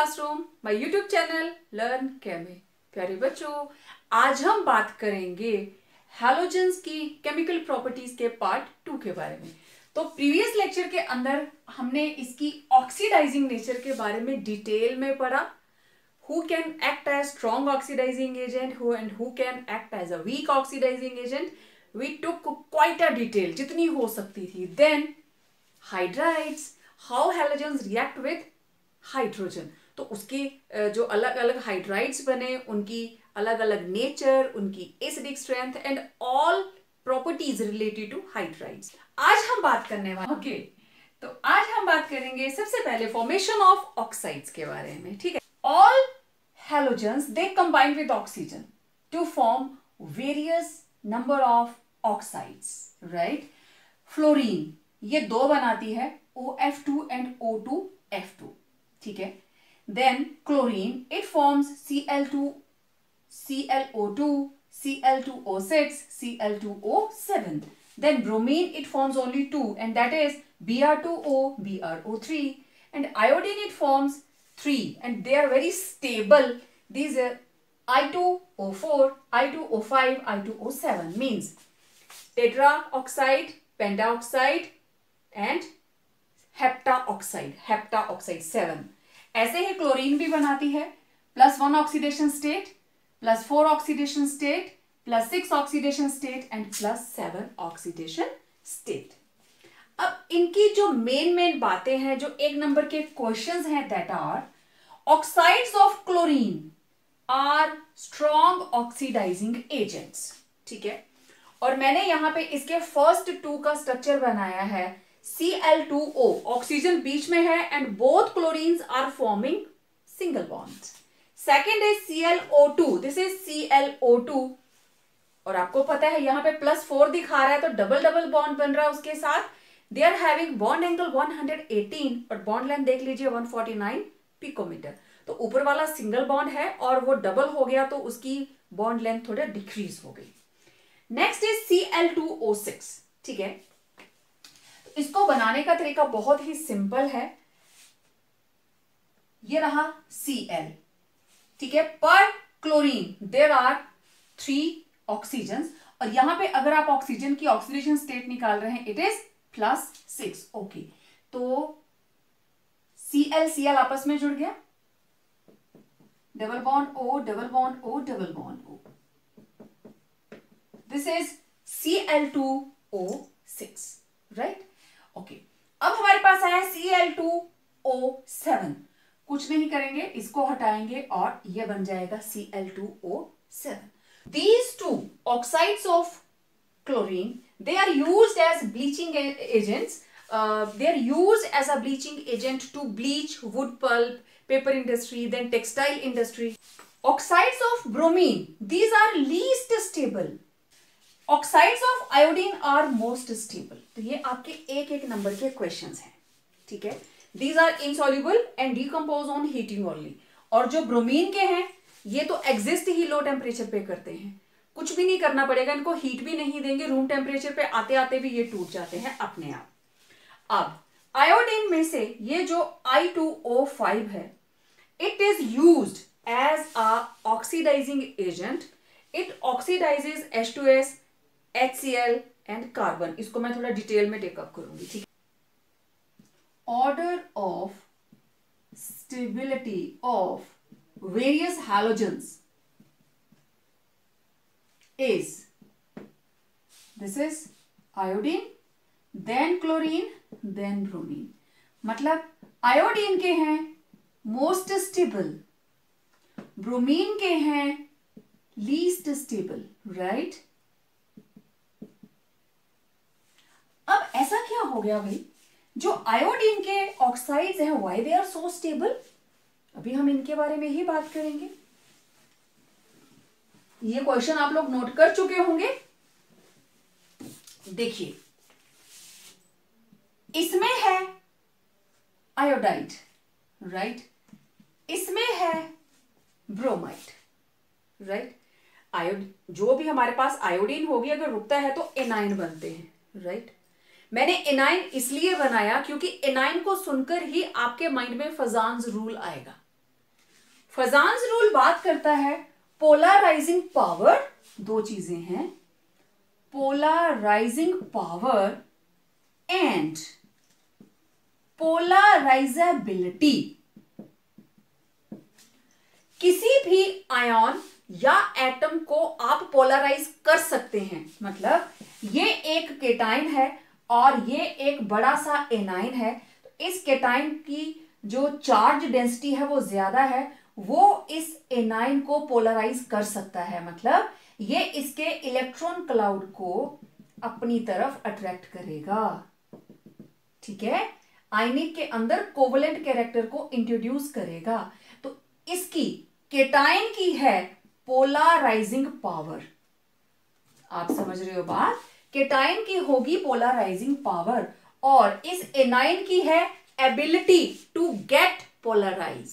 Classroom, my YouTube channel learn chemi. प्यारे बच्चों, आज हम बात करेंगे हैलोजेंस की केमिकल प्रॉपर्टीज के पार्ट 2 के बारे में। तो प्रीवियस लेक्चर के अंदर हमने इसकी ऑक्सीडाइजिंग नेचर के बारे में डिटेल में पढ़ा। Who can act as strong oxidizing agent, who can act as a weak oxidizing agent. We took quite a detail, जितनी हो सकती थी. Then hydrides, how halogens react with hydrogen. तो उसके जो अलग अलग हाइड्राइड्स बने, उनकी अलग अलग नेचर, उनकी acidic strength and all properties related to hydrides आज हम बात करने वाले। ओके, तो आज हम बात करेंगे सबसे पहले फॉर्मेशन ऑफ ऑक्साइड्स के बारे में। ठीक है, all halogens they combine with oxygen to form various number of oxides, right? Fluorine ये दो बनाती है, OF2 and O2F2, ठीक है। Then chlorine it forms Cl2, ClO2, Cl2O6, Cl2O7. Then bromine it forms only two, and that is Br2O, BrO3, and iodine it forms 3, and they are very stable. These are I2O4, I2O5, I2O7 means tetraoxide, pentaoxide and heptaoxide 7. ऐसे ही chlorine भी बनाती है, +1 oxidation state, +4 oxidation state, +6 oxidation state and +7 oxidation state. अब इनकी जो main बातें हैं, जो एक नंबर के क्वेश्चंस हैं, that are oxides of chlorine are strong oxidizing agents. ठीक है, और मैंने यहां पे इसके फर्स्ट 2 का स्ट्रक्चर बनाया है। Cl2O ऑक्सीजन बीच में है and both chlorines are forming single bond. Second is ClO2, this is ClO2, और आपको पता है यहां पे +4 दिखा रहा है तो डबल डबल बॉन्ड बन रहा है उसके साथ। They are having bond angle 118 और बॉन्ड लेंथ देख लीजिए 149 पिकोमीटर। तो ऊपर वाला सिंगल बॉन्ड है और वो डबल हो गया तो उसकी बॉन्ड लेंथ थोड़ा डिक्रीज हो गई। नेक्स्ट इज Cl2O6, ठीक है। तो इसको बनाने का तरीका बहुत ही सिंपल है। ये रहा Cl, ठीक है। पर क्लोरीन देयर आर 3 ऑक्सीजन, और यहां पे अगर आप ऑक्सीजन की ऑक्सीडेशन स्टेट निकाल रहे हैं, इट इज +6। ओके, तो Cl आपस में जुड़ गया, double bond O, double bond O, double bond O। This is Cl2O6, right. Okay, अब हमारे पास आया Cl2O7। कुछ नहीं करेंगे, इसको हटाएंगे और ये बन जाएगा Cl2O7। These two oxides of chlorine, they are used as bleaching agents. They are used as a bleaching agent to bleach wood pulp, paper industry, then textile industry. Oxides of bromine, these are least stable. Oxides of iodine are most stable. तो ये आपके एक number के questions हैं, ठीक है। These are insoluble and decompose on heating only. और जो ब्रोमीन के हैं, ये तो एग्जिस्ट ही लो टेम्परेचर पे करते हैं, कुछ भी नहीं करना पड़ेगा, इनको हीट भी नहीं देंगे, रूम टेम्परेचर पे आते आते भी ये टूट जाते हैं अपने आप। अब आयोडीन में से ये जो I2O5 है, it is used as a oxidizing agent. It oxidizes H2S, HCl and carbon. इसको मैं थोड़ा डिटेल में टेकअप करूंगी, ठीक है। Order of stability of various halogens is, this is iodine, then chlorine, then bromine। मतलब आयोडीन के हैं मोस्ट स्टेबल, ब्रोमीन के हैं लीस्ट स्टेबल, राइट। अब ऐसा क्या हो गया भाई, जो आयोडीन के ऑक्साइड्स हैं, why they are so stable? अभी हम इनके बारे में ही बात करेंगे। ये क्वेश्चन आप लोग नोट कर चुके होंगे। देखिए, इसमें है आयोडाइड, राइट, इसमें है ब्रोमाइड, राइट। जो भी हमारे पास आयोडीन होगी, अगर रुकता है तो एनाइन बनते हैं, राइट। मैंने एनाइन इसलिए बनाया क्योंकि एनाइन को सुनकर ही आपके माइंड में फजान्स रूल आएगा, फजान्स रूल बात करता है पोलराइजिंग पावर, दो चीजें हैं, पोलराइजिंग पावर एंड पोलराइजेबिलिटी। किसी भी आयन या एटम को आप पोलराइज कर सकते हैं, मतलब ये एक केटाइन है और ये एक बड़ा सा एनाइन है, तो इस केटाइन की जो चार्ज डेंसिटी है वो ज्यादा है, वो इस एनाइन को पोलराइज कर सकता है, मतलब ये इसके इलेक्ट्रॉन क्लाउड को अपनी तरफ अट्रैक्ट करेगा। ठीक है, आयनिक के अंदर कोवलेंट कैरेक्टर को इंट्रोड्यूस करेगा। तो इसकी केटाइन की है पोलराइजिंग पावर। आप समझ रहे हो बात, केटाइन की होगी पोलराइजिंग पावर और इस एनाइन की है ability to get polarize,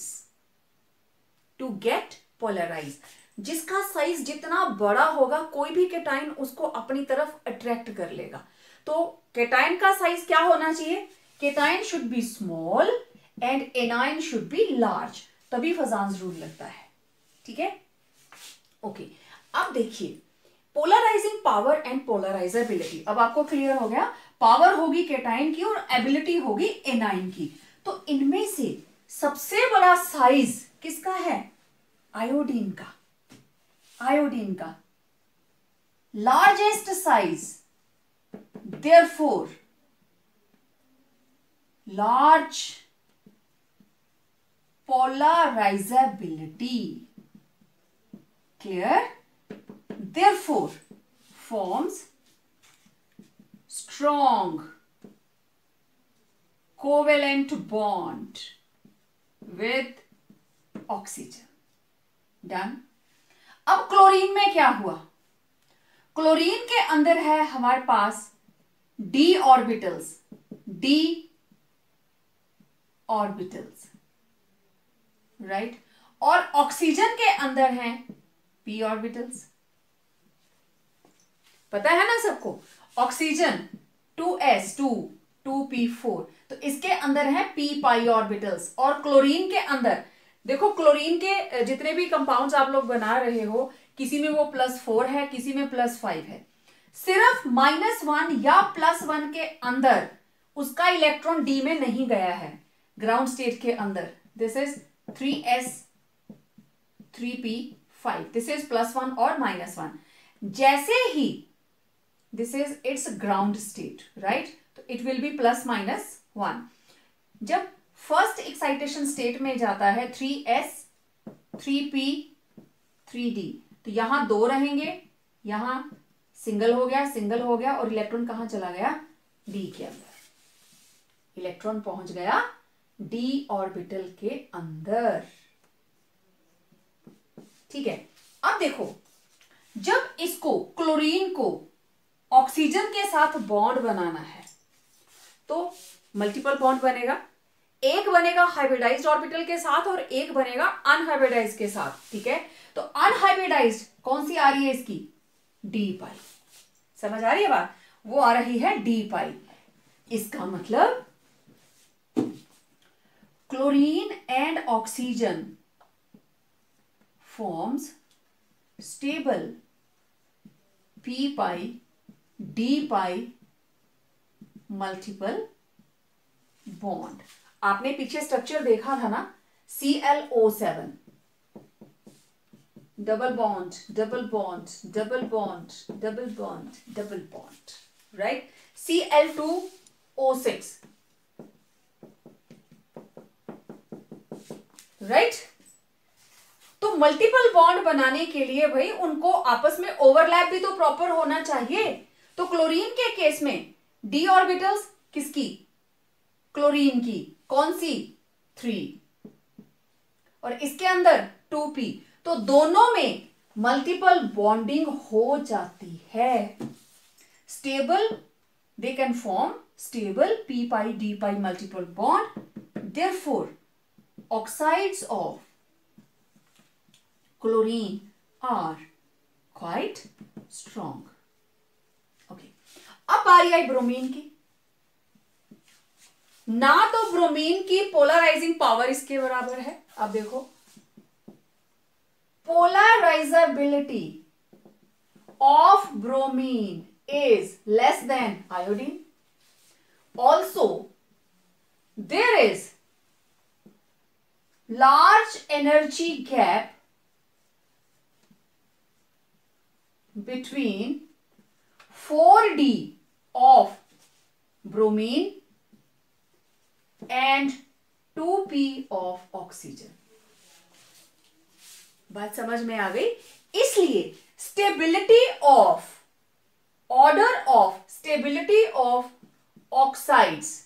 to get polarize. जिसका साइज जितना बड़ा होगा कोई भी केटाइन उसको अपनी तरफ अट्रैक्ट कर लेगा। तो केटाइन का साइज क्या होना चाहिए, cation should be small and A9 should be large, तभी फजान्स रूल लगता है। ठीक है, ओके। अब देखिए पोलराइजिंग पावर एंड पोलराइजेबिलिटी, अब आपको क्लियर हो गया, पावर होगी केटाइन की और एबिलिटी होगी एनाइन की। तो इनमें से सबसे बड़ा साइज किसका है, आयोडीन का, आयोडीन का largest size, therefore large polarizability, clear, therefore forms strong covalent bond with oxygen. Done. अब क्लोरीन में क्या हुआ, क्लोरीन के अंदर है हमारे पास d orbitals, d orbitals, right, और ऑक्सीजन के अंदर हैं p ऑर्बिटल्स। पता है ना सबको, ऑक्सीजन 2s2 2p4, तो इसके अंदर है p पाई ऑर्बिटल्स। और क्लोरीन के अंदर देखो, क्लोरीन के जितने भी कंपाउंड्स आप लोग बना रहे हो, किसी में वो +4 है, किसी में +5 है, सिर्फ -1 या +1 के अंदर उसका इलेक्ट्रॉन डी में नहीं गया है, ग्राउंड स्टेट के अंदर। This is 3s 3p5, this is +1 और -1। जैसे ही this is its ground state, right, तो इट विल बी +-1। जब फर्स्ट एक्साइटेशन स्टेट में जाता है 3s 3p 3d, तो यहां 2 रहेंगे, यहां सिंगल हो गया, सिंगल हो गया, और इलेक्ट्रॉन कहां चला गया, डी के अंदर, इलेक्ट्रॉन पहुंच गया डी ऑर्बिटल के अंदर। ठीक है, अब देखो, जब इसको क्लोरीन को ऑक्सीजन के साथ बॉन्ड बनाना है तो मल्टीपल बॉन्ड बनेगा, एक बनेगा हाइब्रिडाइज्ड ऑर्बिटल के साथ और एक बनेगा अनहाइब्रिडाइज्ड के साथ। ठीक है, तो अनहाइब्रिडाइज्ड कौन सी आ रही है इसकी, डी पाई, समझ आ रही है बात, वो आ रही है डी पाई। इसका मतलब chlorine and oxygen forms stable p pi d pi multiple bond. आपने पीछे स्ट्रक्चर देखा था ना, ClO7, double bond double bond double bond double bond double bond, right, Cl2O6, right. तो मल्टीपल बॉन्ड बनाने के लिए भाई उनको आपस में ओवरलैप भी तो प्रॉपर होना चाहिए। तो क्लोरीन के केस में डी ऑर्बिटल्स किसकी, क्लोरीन की, कौन सी, 3, और इसके अंदर 2p, तो दोनों में मल्टीपल बॉन्डिंग हो जाती है, stable, they can form stable p pi d pi multiple bond, therefore oxides of chlorine are quite strong. Okay, अब बारी आई ब्रोमीन की। ना तो ब्रोमीन की पोलराइजिंग पावर इसके बराबर है, अब देखो polarizability of bromine is less than iodine. Also, there is large energy gap between 4D of bromine and 2P of oxygen. बात समझ में आ गई? इसलिए stability of order of stability of oxides,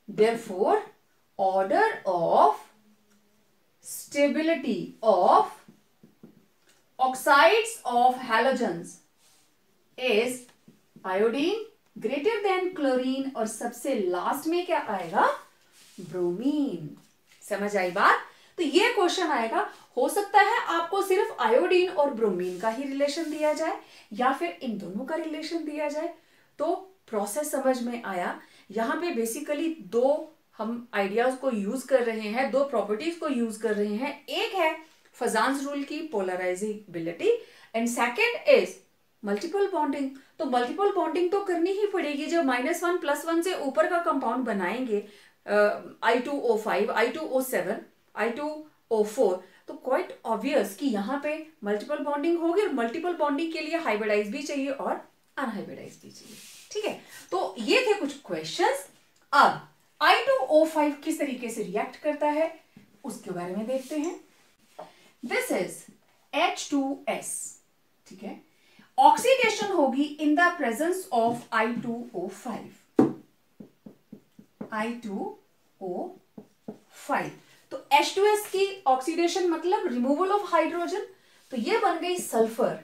therefore order of stability of oxides of halogens is iodine greater than chlorine और सबसे last में क्या आएगा? ब्रोमीन। समझ आई बात? तो ये क्वेश्चन आएगा, हो सकता है आपको सिर्फ आयोडीन और ब्रोमीन का ही रिलेशन दिया जाए या फिर इन दोनों का रिलेशन दिया जाए। तो प्रोसेस समझ में आया। यहाँ पे बेसिकली दो हम आइडियाज को यूज कर रहे हैं, दो प्रॉपर्टीज को यूज कर रहे हैं। एक है फजान्स रूल की polarisability and second is multiple bonding. तो मल्टीपल बॉन्डिंग तो करनी ही पड़ेगी। जब -1 +1 से ऊपर का कंपाउंड बनाएंगे I2O5, I2O7, I2O4, तो क्वाइट ऑब्वियस कि यहाँ पे मल्टीपल बॉन्डिंग होगी और मल्टीपल बॉन्डिंग के लिए हाइब्रिडाइज भी चाहिए और अनहाइब्रिडाइज भी चाहिए। ठीक है, तो ये थे कुछ क्वेश्चंस। अब I2O5 किस तरीके से रिएक्ट करता है उसके बारे में देखते हैं। This is H2S। ठीक है, ऑक्सीडेशन होगी in the presence of I2O5। I2O5 तो H2S की ऑक्सीडेशन मतलब रिमूवल ऑफ हाइड्रोजन। तो ये बन गई सल्फर,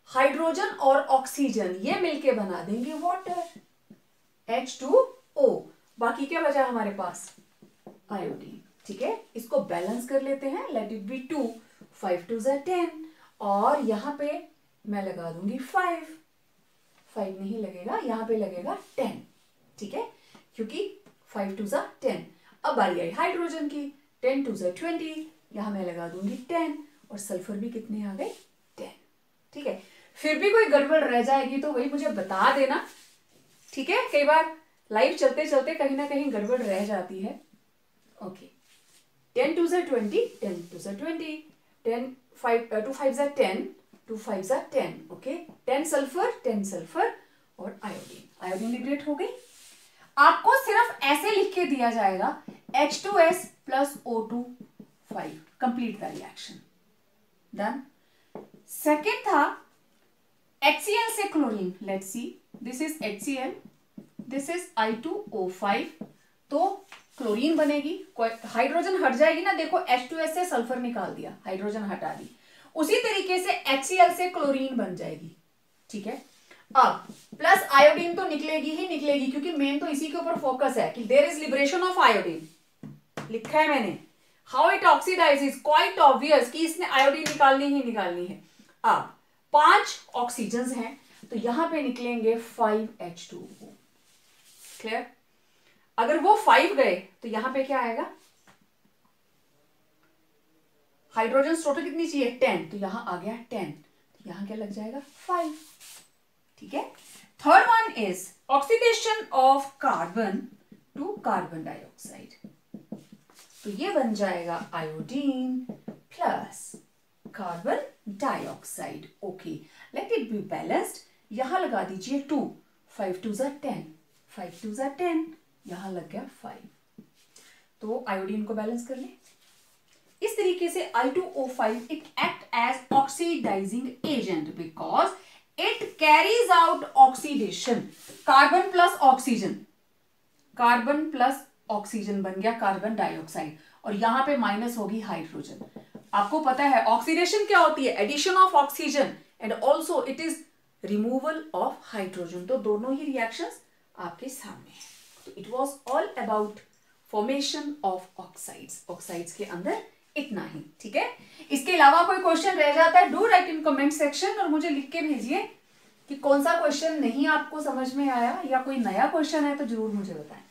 हाइड्रोजन और ऑक्सीजन ये मिलके बना देंगे वाटर, H2O। बाकी क्या बचा हमारे पास? आयोडीन। ठीक है, इसको बैलेंस कर लेते हैं। लेट इट बी 2, 5 2 10 और यहां पे मैं लगा दूंगी 5 नहीं लगेगा, यहां पे लगेगा 10। ठीक है, क्योंकि 5 2 10। अब बारी आई हाइड्रोजन की, 10 2 20, यहां मैं लगा दूंगी 10 और सल्फर भी कितने आ गए? 10। ठीक है, फिर भी कोई गड़बड़ रह जाएगी तो वही मुझे बता देना। ठीक है, कई बार लाइव चलते चलते कहीं ना कहीं गड़बड़ रह जाती है। ओके, 10 2 20, 10 2 20, 10 5 2 5 10, 2 5 10। ओके, 10 सल्फर और आयोडीन लिबरेट हो गई। आपको सिर्फ ऐसे लिख के दिया जाएगा H2S plus O2 5, complete the reaction. Done. Second था HCl से chlorine. Let's see, this is HCl, this is I2O5। तो क्लोरीन बनेगी, हाइड्रोजन हट जाएगी ना। देखो H2S से सल्फर निकाल दिया, हाइड्रोजन हटा दी। उसी तरीके से HCl से क्लोरीन बन जाएगी। ठीक है, अब प्लस आयोडीन तो निकलेगी ही निकलेगी, क्योंकि मेन तो इसी के ऊपर फोकस है कि there is liberation of iodine. लिखा है मैंने, how it oxidizes, quite obvious कि इसने आयोडीन निकालनी ही निकालनी है। अब 5 ऑक्सीजन हैं तो यहां पे निकलेंगे 5 H2O। क्लियर? अगर वो 5 गए तो यहां पे क्या आएगा? हाइड्रोजन टोटल कितनी चाहिए? 10, तो यहां आ गया 10, तो यहां क्या लग जाएगा? 5। ठीक है, third one is oxidation of carbon to carbon dioxide. तो ये बन जाएगा iodine plus carbon dioxide. Okay, let it be balanced. यहां लगा दीजिए 2, 5 2 10, 5 2 10, यहां लग गया 5। तो आयोडीन को बैलेंस कर ले। इस तरीके से I2O5 it act as oxidizing agent because it carries out oxidation. Carbon plus oxygen बन गया कार्बन डाइऑक्साइड और यहां पे माइनस होगी हाइड्रोजन। आपको पता है ऑक्सीडेशन क्या होती है? Addition of oxygen and also it is removal of hydrogen. तो दोनों ही रिएक्शंस आपके सामने है। तो it was all about formation of oxides. Oxides के अंदर इतना ही। ठीक है, इसके अलावा कोई क्वेश्चन रह जाता है, do right in comment section और मुझे लिख के भेजिए कि कौन सा क्वेश्चन नहीं आपको समझ में आया या कोई नया क्वेश्चन है तो जरूर मुझे बताएं।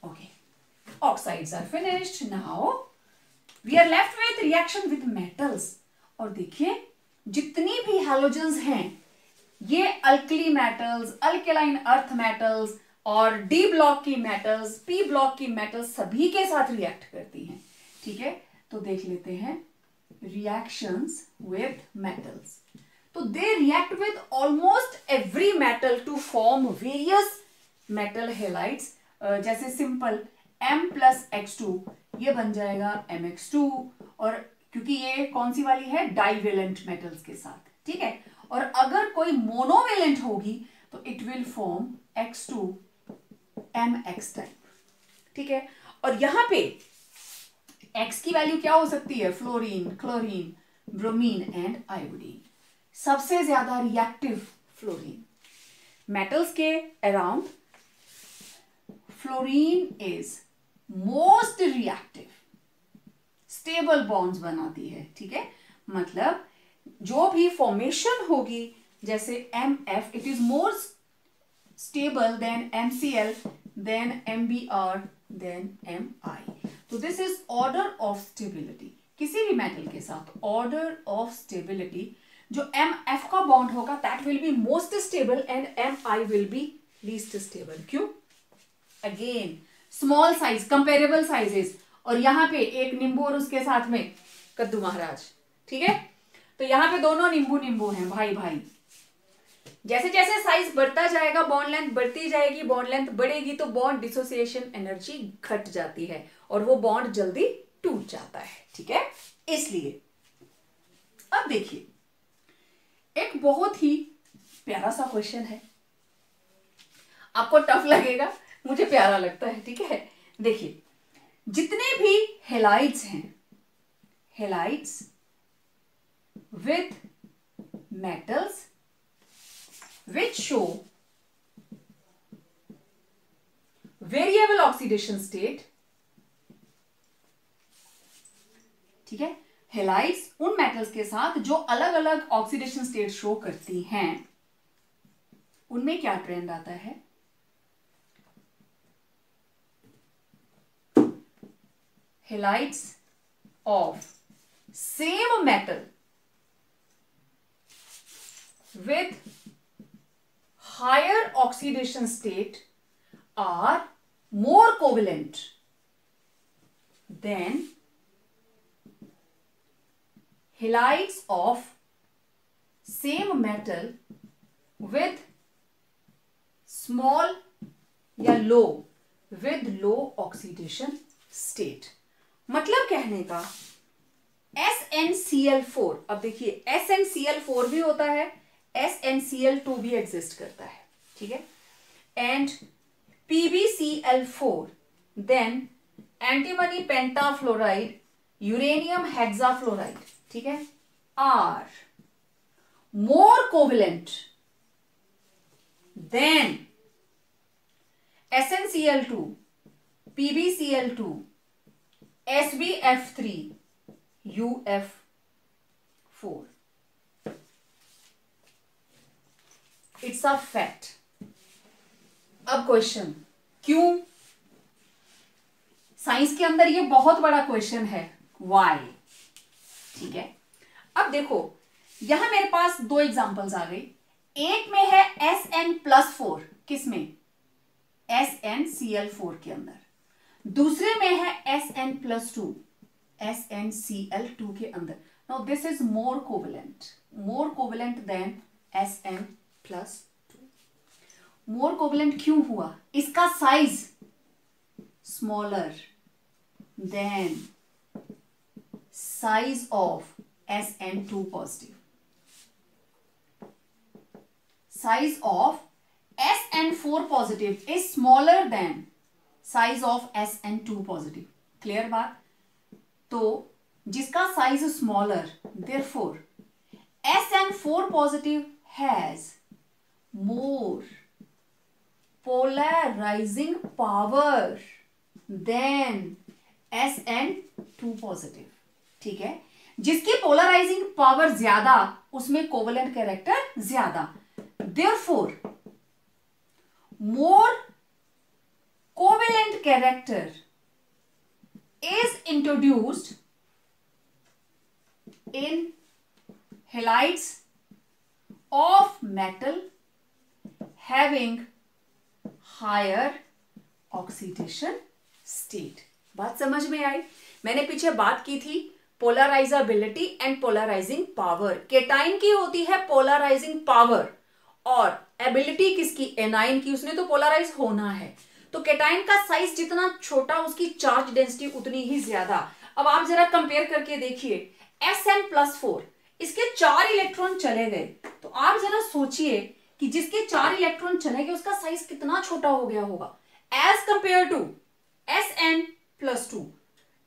Okay, oxides are finished. Now we are left with reaction with metals. और देखिए जितनी भी हैलोजेंस हैं ये alkali metals, alkaline earth metals और डी ब्लॉक की मेटल्स, पी ब्लॉक की मेटल्स सभी के साथ रिएक्ट करती हैं। ठीक है, तो देख लेते हैं रिएक्शंस विद मेटल्स। तो they react with almost every metal to form various metal halides. जैसे सिंपल M+X2 ये बन जाएगा MX2, और क्योंकि ये कौन सी वाली है, डाइवेलेंट मेटल्स के साथ। ठीक है, और अगर कोई मोनोवेलेंट होगी तो it will form X2MX type. ठीक है, और यहां पे X की वैल्यू क्या हो सकती है, fluorine, chlorine, bromine and iodine. सबसे ज्यादा रिएक्टिव फ्लोरीन। मेटल्स के around fluorine is most reactive, stable bonds बनाती है। ठीक है, मतलब जो भी फॉर्मेशन होगी जैसे MF, it is more stable than MCl, then MBr, then Mi। तो this is order of stability. किसी भी मेटल के साथ ऑर्डर ऑफ स्टेबिलिटी, जो MF का बॉन्ड होगा that will be most stable and Mi will be least stable. क्यों? Again small size, comparable sizes, और यहां पे एक नींबू और उसके साथ में कद्दू महाराज। ठीक है, तो यहां पे दोनों नींबू नींबू हैं, भाई भाई। जैसे जैसे साइज बढ़ता जाएगा, बॉन्ड लेंथ बढ़ती जाएगी, बॉन्ड लेंथ बढ़ेगी तो बॉन्ड डिसोसिएशन एनर्जी घट जाती है और वो बॉन्ड जल्दी टूट जाता है। ठीक है, इसलिए अब देखिए एक बहुत ही प्यारा सा क्वेश्चन है, आपको टफ लगेगा, मुझे प्यारा लगता है। ठीक है, देखिए जितने भी हेलाइड्स हैं, halides with metals which show variable oxidation state। ठीक है, हेलाइड्स उन मेटल्स के साथ जो अलग अलग ऑक्सीडेशन स्टेट शो करती हैं, उनमें क्या ट्रेंड आता है, halides of same metal with higher oxidation state are more covalent than halides of same metal with small या low oxidation state। मतलब कहने का SnCl4, अब देखिए SnCl4 भी होता है, SnCl2 भी एग्जिस्ट करता है। ठीक है, and PbCl4, then antimony pentafluoride, uranium hexafluoride, ठीक है, are more covalent than SnCl2, PbCl2, SbF3, UF4। It's a fact. अब क्वेश्चन, क्यों? साइंस के अंदर ये बहुत बड़ा क्वेश्चन है, व्हाई। ठीक है, अब देखो यहां मेरे पास दो एग्जांपल्स आ गई। एक में है Sn+4, किसमें, SnCl4 के अंदर। दूसरे में है Sn+2, SnCl2 के अंदर। Now this is more covalent than Sn+2। More covalent क्यों हुआ? इसका size smaller than size of Sn2 positive. Size of Sn4 positive is smaller than size of Sn2 positive. Clear बात? तो जिसका size smaller, therefore Sn4 positive has more polarizing power than Sn2 positive. ठीक है, जिसकी polarizing power ज्यादा उसमें covalent character ज्यादा। Therefore, more covalent character is introduced in halides of metal having higher oxidation state। बात समझ में आई? मैंने पीछे बात की थी polarizability and polarizing power. Cation की होती है पोलराइजिंग पावर और एबिलिटी किसकी? एनाइन की। उसने तो पोलराइज होना है, तो केटाइन का साइज जितना छोटा उसकी चार्ज डेंसिटी उतनी ही ज्यादा। अब आप जरा कंपेयर करके देखिए, Sn+4 इसके 4 इलेक्ट्रॉन चले गए, तो आप जरा सोचिए कि जिसके 4 इलेक्ट्रॉन चले गए उसका साइज कितना छोटा हो गया होगा as compare to Sn+2।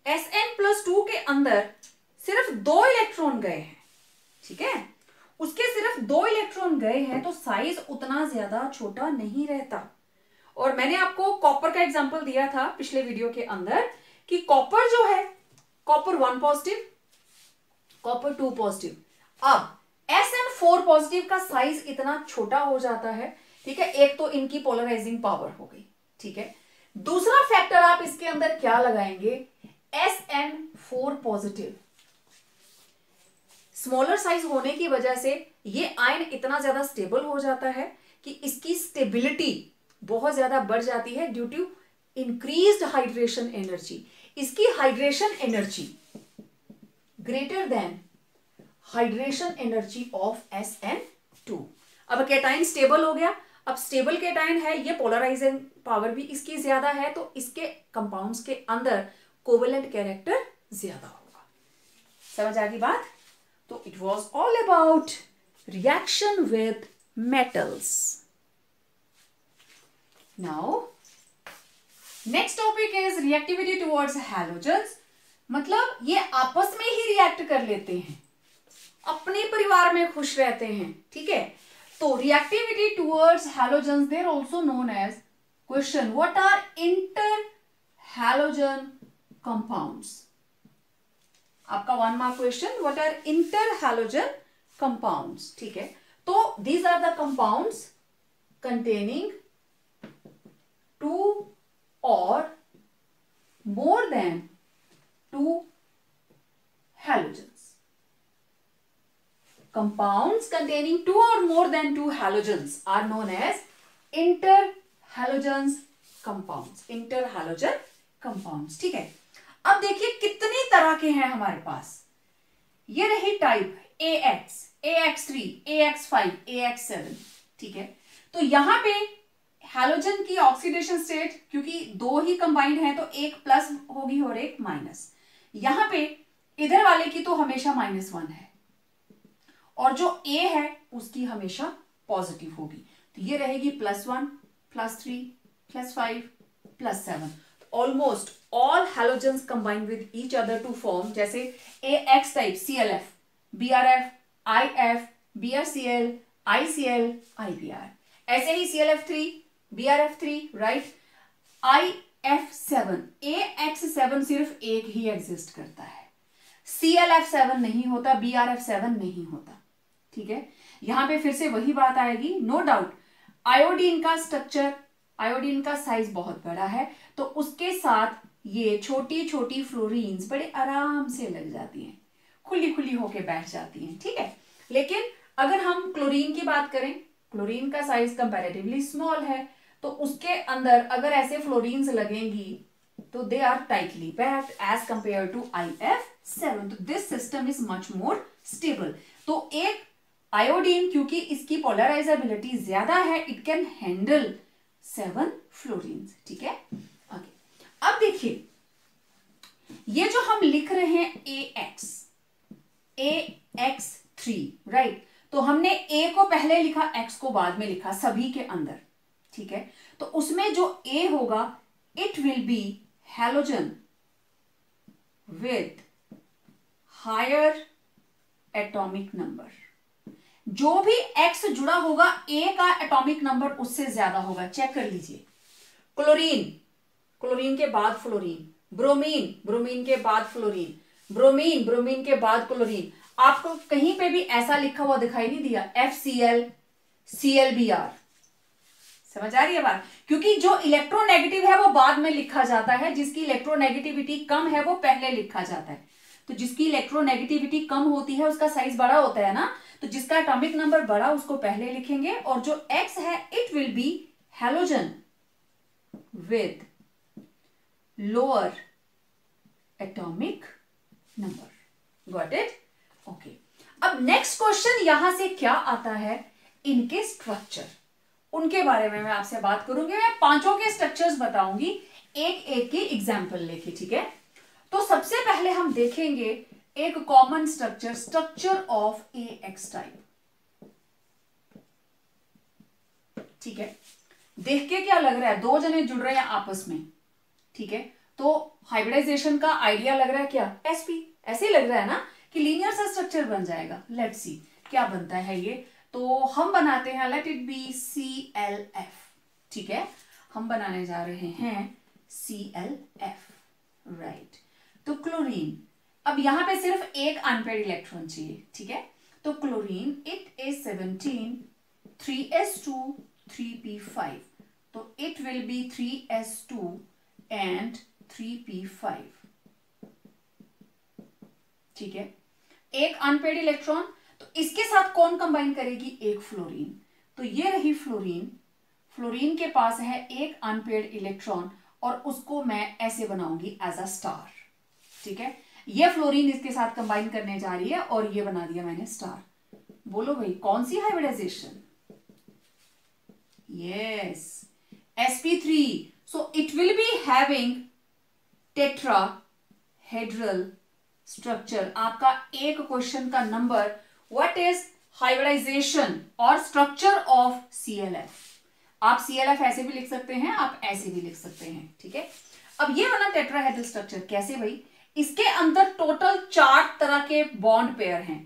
Sn+2 के अंदर सिर्फ 2 इलेक्ट्रॉन गए हैं, ठीक है, उसके सिर्फ 2 इलेक्ट्रॉन गए हैं, तो साइज उतना ज्यादा छोटा नहीं रहता। और मैंने आपको कॉपर का एग्जांपल दिया था पिछले वीडियो के अंदर कि कॉपर जो है, कॉपर 1 पॉजिटिव, कॉपर 2 पॉजिटिव। अब Sn4 पॉजिटिव का साइज इतना छोटा हो जाता है, ठीक है। एक तो इनकी पोलराइजिंग पावर हो गई, ठीक है। दूसरा फैक्टर आप इसके अंदर क्या लगाएंगे? Sn4 पॉजिटिव स्मॉलर साइज होने की वजह से ये आयन इतना ज्यादा स्टेबल हो जाता है कि इसकी स्टेबिलिटी बहुत ज्यादा बढ़ जाती है due to increased hydration energy. इसकी hydration energy greater than hydration energy of Sn2। अब केटाइन स्टेबल हो गया। अब स्टेबल केटाइन है, ये पोलराइजिंग पावर भी इसकी ज्यादा है, तो इसके कंपाउंड्स के अंदर कोवेलेंट कैरेक्टर ज्यादा होगा। समझ आ गई बात? तो it was all about reaction with metals. Now next topic is reactivity towards halogens. मतलब ये आपस में ही रिएक्ट कर लेते हैं, अपने परिवार में खुश रहते हैं, ठीक है। तो reactivity towards halogens, they are also known as question what are inter halogen compounds. आपका 1 mark question, what are inter halogen compounds, ठीक है। तो these are the compounds containing 2 or more than 2 halogens. Compounds containing 2 or more than 2 halogens are known as interhalogens compounds. Interhalogen compounds, ठीक है। अब देखिए कितनी तरह के हैं हमारे पास। ये रही type AX, AX3, AX5, AX7, ठीक है। तो यहां पे हैलोजन की ऑक्सीडेशन स्टेट, क्योंकि 2 ही कंबाइंड है तो एक प्लस होगी और एक माइनस। यहां पे इधर वाले की तो हमेशा -1 है और जो A है उसकी हमेशा पॉजिटिव होगी, तो ये रहेगी +1, +3, +5, +7। Almost all halogens combine with each other to form, जैसे AX type CLF, BRF, IF, BRCl, ICl, IBr। ऐसे ही CLF3, BRF3, right, IF7, AX7 सिर्फ एक ही एग्जिस्ट करता है, CLF7 नहीं होता, BRF7 नहीं होता, ठीक है। यहां पे फिर से वही बात आएगी, नो डाउट आयोडीन का स्ट्रक्चर, आयोडीन का साइज बहुत बड़ा है, तो उसके साथ ये छोटी छोटी फ्लोरीन्स बड़े आराम से लग जाती हैं, खुली खुली होके बैठ जाती हैं, ठीक है। लेकिन अगर हम क्लोरीन की बात करें, क्लोरीन का साइज कंपैरेटिवली स्मॉल है, तो उसके अंदर अगर ऐसे फ्लोरीन्स लगेंगी तो they are tightly packed as compare to IF7। तो this system is much more stable. तो एक आयोडीन, क्योंकि इसकी पोलराइजेबिलिटी ज्यादा है, इट कैन हैंडल 7 फ्लोरीन्स, ठीक है। ओके, अब देखिए ये जो हम लिख रहे हैं AX3, राइट, तो हमने A को पहले लिखा, X को बाद में लिखा सभी के अंदर, ठीक है। तो उसमें जो A होगा it will be halogen with higher atomic number. जो भी X जुड़ा होगा A का एटॉमिक नंबर उससे ज्यादा होगा। चेक कर लीजिए, क्लोरीन, क्लोरीन के बाद फ्लोरीन, ब्रोमीन, ब्रोमीन के बाद फ्लोरीन, ब्रोमीन, ब्रोमीन के बाद क्लोरीन। आपको कहीं पे भी ऐसा लिखा हुआ दिखाई नहीं दिया FCl, ClBr। समझ आ रही है बात? क्योंकि जो इलेक्ट्रोनेगेटिव है वो बाद में लिखा जाता है, जिसकी इलेक्ट्रोनेगेटिविटी कम है वो पहले लिखा जाता है। तो जिसकी इलेक्ट्रोनेगेटिविटी कम होती है उसका साइज बड़ा होता है ना, तो जिसका एटॉमिक नंबर बड़ा उसको पहले लिखेंगे, और जो X है it will be halogen with lower atomic number. Got it? Okay. अब नेक्स्ट क्वेश्चन यहां से क्या आता है, इनके स्ट्रक्चर, उनके बारे में मैं आपसे बात करूंगी। मैं पांचों के स्ट्रक्चर्स बताऊंगी एक एक की एग्जाम्पल लेके, ठीक है? तो सबसे पहले हम देखेंगे एक common structure, structure of AX type. ठीक है, देख के क्या लग रहा है, दो जने जुड़ रहे हैं आपस में, ठीक है? तो हाइब्रिडाइजेशन का आइडिया लग रहा है क्या, sp, ऐसे ही लग रहा है ना कि लीनियर सा स्ट्रक्चर बन जाएगा। लेट्स सी क्या बनता है ये। तो हम बनाते हैं, लेट इट बी ClF, ठीक है? हम बनाने जा रहे हैं ClF, राइट? तो क्लोरीन, अब यहां पे सिर्फ एक अनपेयर्ड इलेक्ट्रॉन चाहिए, ठीक है? तो chlorine it is 17 3s2 3p5, तो it will B 3s2 and 3p5, ठीक है? एक अनपेयर्ड इलेक्ट्रॉन, तो इसके साथ कौन कंबाइन करेगी, एक फ्लोरीन। तो ये रही फ्लोरीन, फ्लोरीन के पास है एक अनपेयर्ड इलेक्ट्रॉन और उसको मैं ऐसे बनाऊंगी एज अ स्टार, ठीक है? ये फ्लोरीन इसके साथ कंबाइन करने जा रही है और ये बना दिया मैंने स्टार। बोलो भाई कौन सी hybridisation, yes sp3, so it will be having tetrahedral structure। आपका एक क्वेश्चन का नंबर, व्हाट इज हाइब्रिडाइजेशन और स्ट्रक्चर ऑफ ClF। आप ClF ऐसे भी लिख सकते हैं, आप ऐसे भी लिख सकते हैं, ठीक है? अब ये वाला टेट्राहेड्रल स्ट्रक्चर कैसे भाई, इसके अंदर टोटल 4 तरह के बॉन्ड पेयर हैं,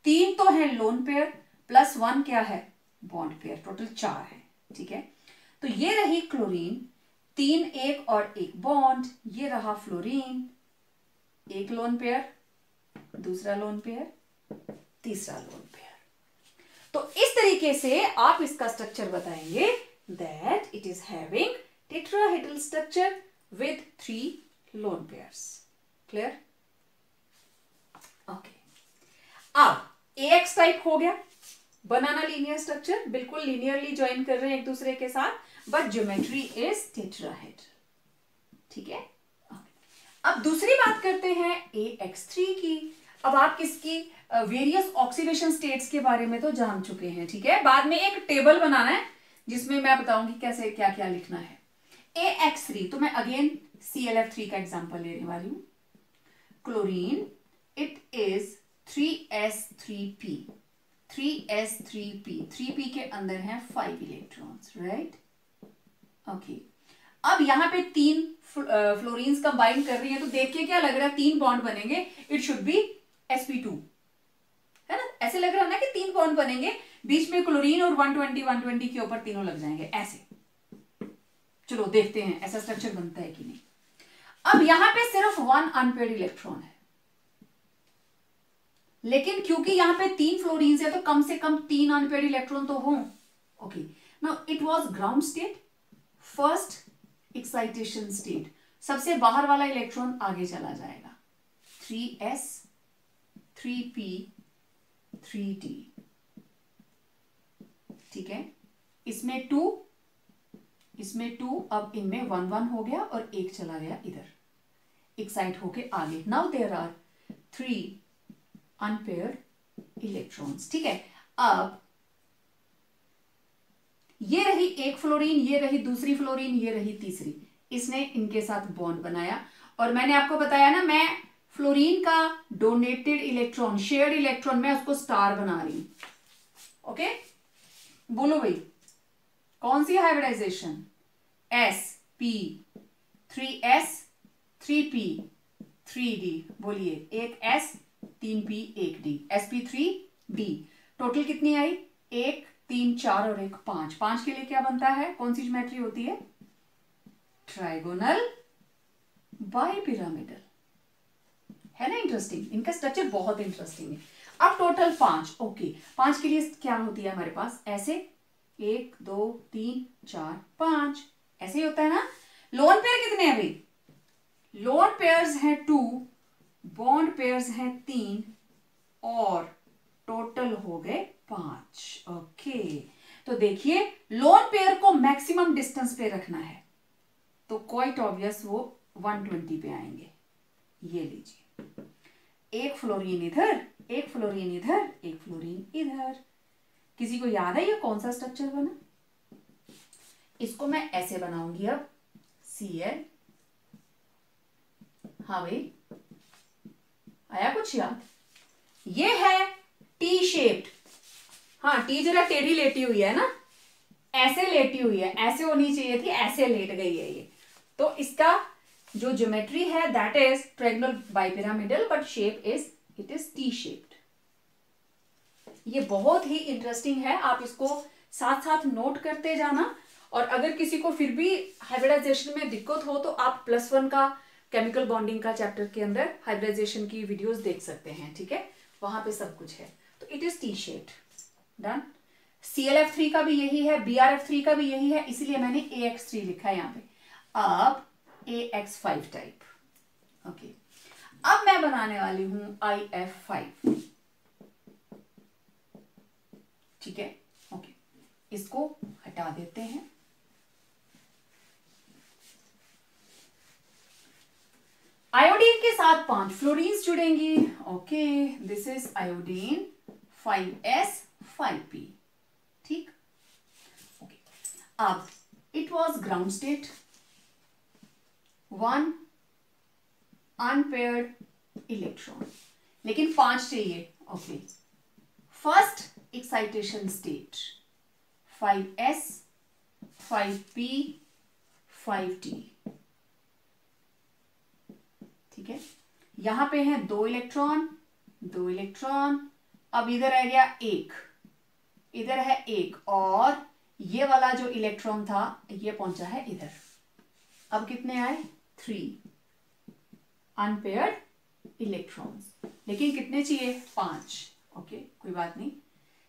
3 तो है लोन पेयर प्लस 1 क्या है, बॉन्ड पेयर, टोटल 4 है, ठीक है? तो ये रही क्लोरीन, 3 एक और एक बॉन्ड, ये रहा फ्लोरीन, एक लोन पेयर, दूसरा लोन पेयर, तीसरा लोन पेयर। तो इस तरीके से आप इसका स्ट्रक्चर बताएंगे that it is having tetrahedral structure with 3 lone pairs. Clear? Okay. अब AX टाइप हो गया, बनाना लीनियर स्ट्रक्चर, बिल्कुल लीनियरली ज्वाइन कर रहे हैं एक दूसरे के साथ, बट ज्योमेट्री इज टेट्राहेड्रल, ठीक है? अब दूसरी बात करते हैं AX3 की। अब आप किसकी वेरियस ऑक्सीडेशन स्टेट्स के बारे में तो जान चुके हैं, ठीक है? बाद में एक टेबल बनाना है जिसमें मैं बताऊंगी कैसे क्या क्या लिखना है। AX3, तो मैं अगेन ClF3 का एग्जांपल लेने वाली हूं। Chlorine it is 3s3p, 3s3p, 3p के अंदर है 5 इलेक्ट्रॉन्स, राइट? ओके। अब यहां पे 3 फ्लोरीन्स कंबाइन कर रही है, तो देख के क्या लग रहा है, 3 बॉन्ड बनेंगे, इट शुड बी sp2, है ना? ऐसे लग रहा है ना कि 3 बॉन्ड बनेंगे, बीच में क्लोरीन और 120 120 के ऊपर तीनों लग जाएंगे ऐसे। चलो देखते हैं ऐसा स्ट्रक्चर बनता है कि नहीं। अब यहां पे सिर्फ 1 अनपेयर्ड इलेक्ट्रॉन है, लेकिन क्योंकि यहां पे 3 फ्लोरीन्स है तो कम से कम 3 अनपेयर्ड इलेक्ट्रॉन तो हों। Okay, now it was ground state, first excitation state, सबसे बाहर वाला इलेक्ट्रॉन आगे चला जाएगा, 3s 3p 3d, ठीक है? इसमें 2, इसमें 2, अब इनमें 1 1 हो गया और एक चला गया इधर, एक्साइट होके आगे। Now there are 3 unpaired electrons, ठीक है? अब ये रही एक फ्लोरीन, ये रही दूसरी फ्लोरीन, ये रही तीसरी, इसने इनके साथ बॉन्ड बनाया, और मैंने आपको बताया ना, मैं फ्लोरीन का डोनेटेड इलेक्ट्रॉन, शेयर्ड इलेक्ट्रॉन, मैं उसको स्टार बना रही हूं। ओके, बोलो भाई कौन सी hybridisation, sp 3s 3p 3d, बोलिए, एक s 3p 1d, sp3d, total कितनी आई, 1 3 4 और 1 5, 5 के लिए क्या बनता है, कौन सी ज्योमेट्री होती है, ट्राइगोनल बाइपिरामिडल, है ना? इंटरेस्टिंग, इनका स्ट्रक्चर बहुत इंटरेस्टिंग है। अब टोटल 5, ओके, 5 के लिए क्या होती है हमारे पास, ऐसे 1 2 3 4 5, ऐसे ही होता है ना? लोन पेयर कितने हैं भाई, लोन पेयर्स हैं 2, बॉन्ड पेयर्स हैं 3 और टोटल हो गए 5। ओके, तो देखिए लोन पेयर को मैक्सिमम डिस्टेंस पे रखना है, तो क्वाइट ऑब्वियस वो 120 पे आएंगे। ये लीजिए, एक फ्लोरीन इधर, एक फ्लोरीन इधर, एक फ्लोरीन इधर। किसी को याद है ये कौन सा स्ट्रक्चर बना? इसको मैं ऐसे बनाऊंगी अब, Cl। हाँ भाई, आया कुछ याद? ये है टी शेप्ड। हाँ, टी जरा टेढ़ी लेटी हुई है ना, ऐसे लेटी हुई है, ऐसे होनी चाहिए थी, ऐसे लेट गई है ये। तो इसका जो ज्योमेट्री है that is triangular bipyramidal, but shape is it is T shaped. ये बहुत ही इंटरेस्टिंग है, आप इसको साथ साथ नोट करते जाना। और अगर किसी को फिर भी हाइब्रिडाइजेशन में दिक्कत हो तो आप +1 का केमिकल बॉन्डिंग का चैप्टर के अंदर हाइब्रिडाइजेशन की वीडियोस देख सकते हैं, ठीक है, वहां पे सब कुछ है। तो it is T shaped, done. ClF3 का भी यही है, BrF3 का भी यही है, इसीलिए मैंने AX3 लिखा है यहाँ पे। अब AX5 टाइप। ओके, अब मैं बनाने वाली हूं IF5, ठीक है। ओके, इसको हटा देते हैं। आयोडीन के साथ 5 फ्लोरीन्स जुड़ेंगी। Okay, this is iodine 5S5P, ठीक। ओके, अब it was ground state, 1 unpaired electron, लेकिन 5 चाहिए। Okay, first excitation state 5S 5P 5T, ठीक है। यहां पे हैं 2 इलेक्ट्रॉन, 2 इलेक्ट्रॉन। अब इधर आ गया 1, इधर है 1, और ये वाला जो इलेक्ट्रॉन था ये पहुंचा है इधर। अब कितने आए? 3 अनपेयर्ड इलेक्ट्रॉन्स, लेकिन कितने चाहिए? 5। ओके, कोई बात नहीं।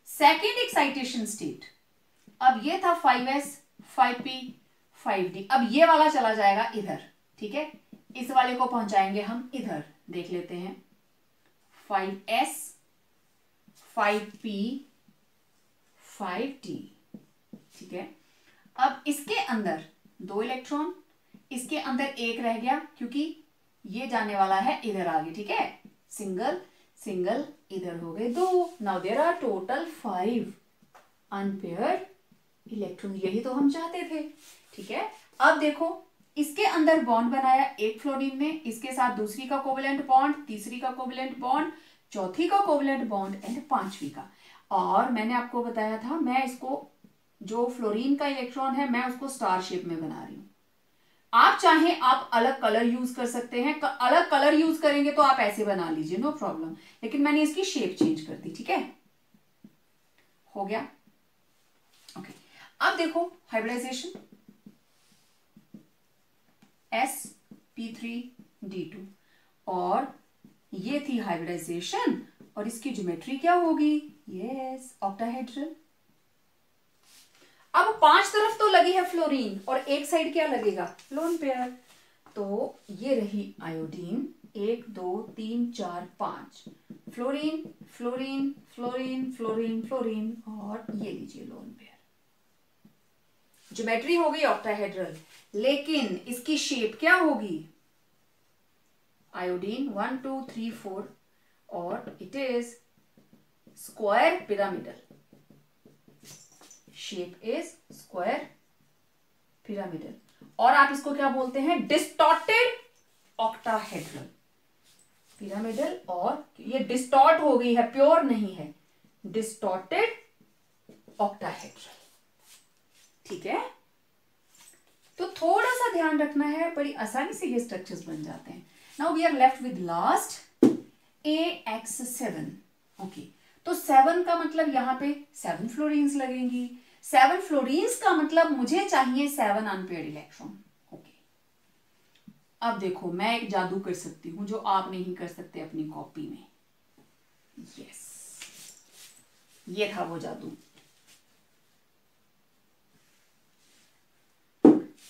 सेकेंड एक्साइटेशन स्टेट, अब ये था 5S 5P 5D, अब ये वाला चला जाएगा इधर, ठीक है। इस वाले को पहुंचाएंगे हम इधर, देख लेते हैं। 5S 5P 5D, ठीक है। अब इसके अंदर 2 इलेक्ट्रॉन, इसके अंदर 1 रह गया, क्योंकि ये जाने वाला है इधर आगे, ठीक है। सिंगल सिंगल, इधर हो गए 2। Now there are total 5 unpaired electron, यही तो हम चाहते थे, ठीक है। अब देखो, इसके अंदर बॉन्ड बनाया एक फ्लोरीन ने, इसके साथ दूसरी का कोवेलेंट बॉन्ड, तीसरी का कोवेलेंट बॉन्ड, चौथी का कोवेलेंट बॉन्ड एंड 5वीं का। और मैंने आपको बताया था, मैं इसको जो फ्लोरीन का इलेक्ट्रॉन है मैं उसको स्टार शेप में बना रही हूं। आप चाहें आप अलग कलर यूज कर सकते हैं, अलग कलर यूज करेंगे तो आप ऐसे बना लीजिए, नो प्रॉब्लम, लेकिन मैंने इसकी शेप चेंज कर दी, ठीक है। हो गया। ओके, अब देखो हाइब्रिडाइजेशन, sp3d2, और ये थी हाइब्रिडाइजेशन, और इसकी ज्योमेट्री क्या होगी? Yes, octahedral. अब 5 तरफ तो लगी है फ्लोरीन, और एक साइड क्या लगेगा? Lone pair. तो ये रही iodine, 1 2 3 4 5, fluorine fluorine fluorine fluorine fluorine, और ये लीजिए लोन पेयर। ज्योमेट्री हो गई ऑक्टाहेड्रल, लेकिन इसकी शेप क्या होगी? आयोडीन 1 2 3 4, और it is square pyramidal, shape is square pyramidal, और आप इसको क्या बोलते हैं? Distorted octahedral pyramidal. और ये डिस्टॉर्ट हो गई है, प्योर नहीं है, डिस्टॉर्टेड ऑक्टाहेड्रल, ठीक है। तो थोड़ा सा ध्यान रखना है, बड़ी आसानी से ये स्ट्रक्चर्स बन जाते हैं। Now we are left with last AX7। Okay, तो 7 का मतलब यहां पे 7 फ्लोरीन्स लगेंगी। 7 फ्लोरीन्स का मतलब मुझे चाहिए 7 अनपेयर्ड इलेक्ट्रॉन। ओके, अब देखो मैं एक जादू कर सकती हूं जो आप नहीं कर सकते अपनी कॉपी में। यस, ये था वो जादू।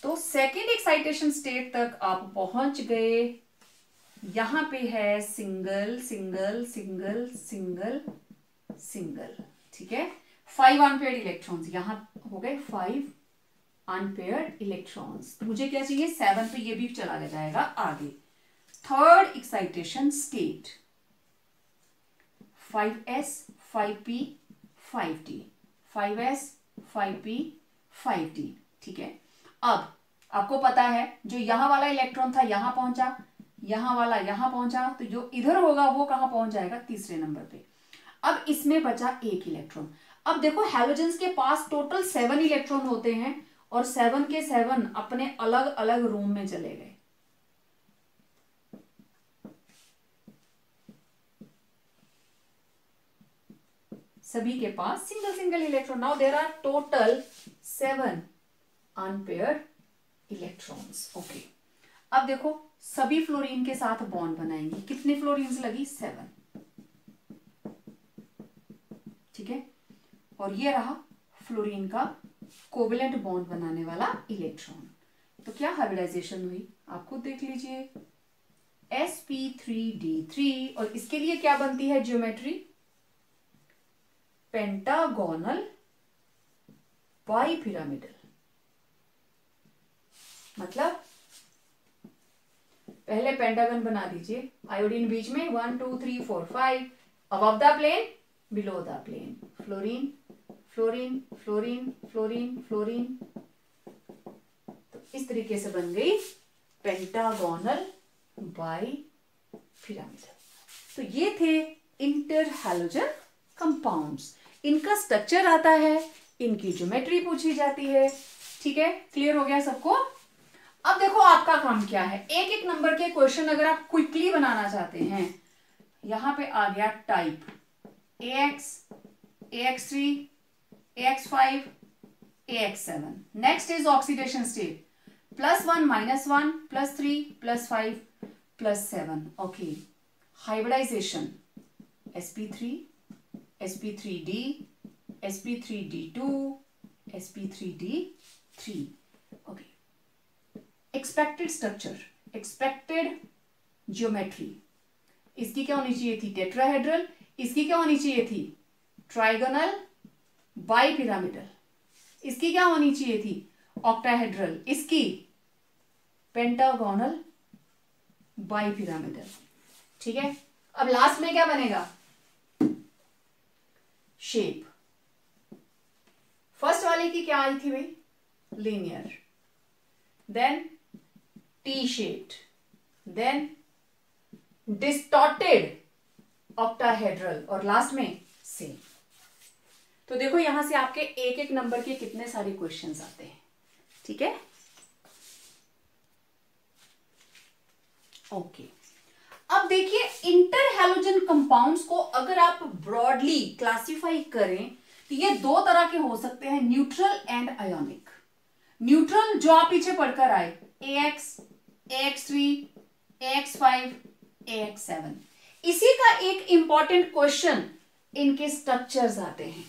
तो सेकेंड एक्साइटेशन स्टेट तक आप पहुंच गए, यहां पे है single single single single single, ठीक है। 5 अनपेयर्ड इलेक्ट्रॉन्स, यहां हो गए 5 अनपेयर्ड इलेक्ट्रॉन्स। तो मुझे क्या चाहिए, 7 पे ये भी चला जाएगा आगे। Third excitation state, 5s 5p 5d, 5s 5p 5d, ठीक है। अब आपको पता है जो यहां वाला इलेक्ट्रॉन था यहां पहुंचा, यहां वाला यहां पहुंचा, तो जो इधर होगा वो कहां पहुंच जाएगा, तीसरे नंबर पे। अब इसमें बचा एक इलेक्ट्रॉन। अब देखो हैलोजेंस के पास टोटल 7 इलेक्ट्रॉन होते हैं और 7 के 7 अपने अलग अलग रूम में चले गए। सभी के पास single single electron. Now there are total 7 unpaired electrons. Okay, अब देखो सभी फ्लोरीन के साथ बॉन्ड बनाएंगे। कितने फ्लोरीन्स लगी, 7, ठीक है। और ये रहा फ्लोरीन का कोवेलेंट बॉन्ड बनाने वाला इलेक्ट्रॉन। तो क्या हाइब्रिडाइजेशन हुई, आप खुद देख लीजिए, sp3d3। और इसके लिए क्या बनती है ज्योमेट्री, पेंटागोनल बाइपिरामिडल। मतलब पहले पेंटागन बना दीजिए, आयोडीन बीच में 1 2 3 4 5, above the plane below the plane, fluorine fluorine fluorine fluorine fluorine. तो इस तरीके से बन गई पेंटागोनल बाइपिरामिडल। तो ये थे इंटर हैलोजन कंपाउंड्स। इनका स्ट्रक्चर आता है, इनकी ज्योमेट्री पूछी जाती है, ठीक है। क्लियर हो गया सबको। अब देखो आपका काम क्या है, एक एक नंबर के क्वेश्चन अगर आप क्विकली बनाना चाहते हैं, यहां पे आ गया type AX, AX3, AX5, AX7। Next is oxidation state, +1 -1 +3 +5 +7। Okay, hybridization sp3 sp3d sp3d2 sp3d3। Okay, expected structure, expected geometry, इसकी क्या होनी चाहिए थी, टेट्राहेड्रल। इसकी क्या होनी चाहिए थी, ट्राइगोनल बाइपिरामिडल। इसकी क्या होनी चाहिए थी, ऑक्टाहेड्रल। इसकी पेंटागोनल बाइपिरामिडल, ठीक है। अब लास्ट में क्या बनेगा, शेप। फर्स्ट वाले की क्या आई थी भाई, linear, then T shaped, then distorted octahedral, और लास्ट में सेम। तो देखो यहां से आपके एक एक नंबर के कितने सारे क्वेश्चंस आते हैं, ठीक है। ओके, अब देखिए इंटर हैलोजन कंपाउंड्स को अगर आप ब्रॉडली क्लासिफाई करें तो ये दो तरह के हो सकते हैं, न्यूट्रल एंड आयोनिक। न्यूट्रल जो आप पीछे पढ़कर आए, AX, AX3, AX5, AX7। इसी का एक इंपॉर्टेंट क्वेश्चन इनके स्ट्रक्चर्स आते हैं।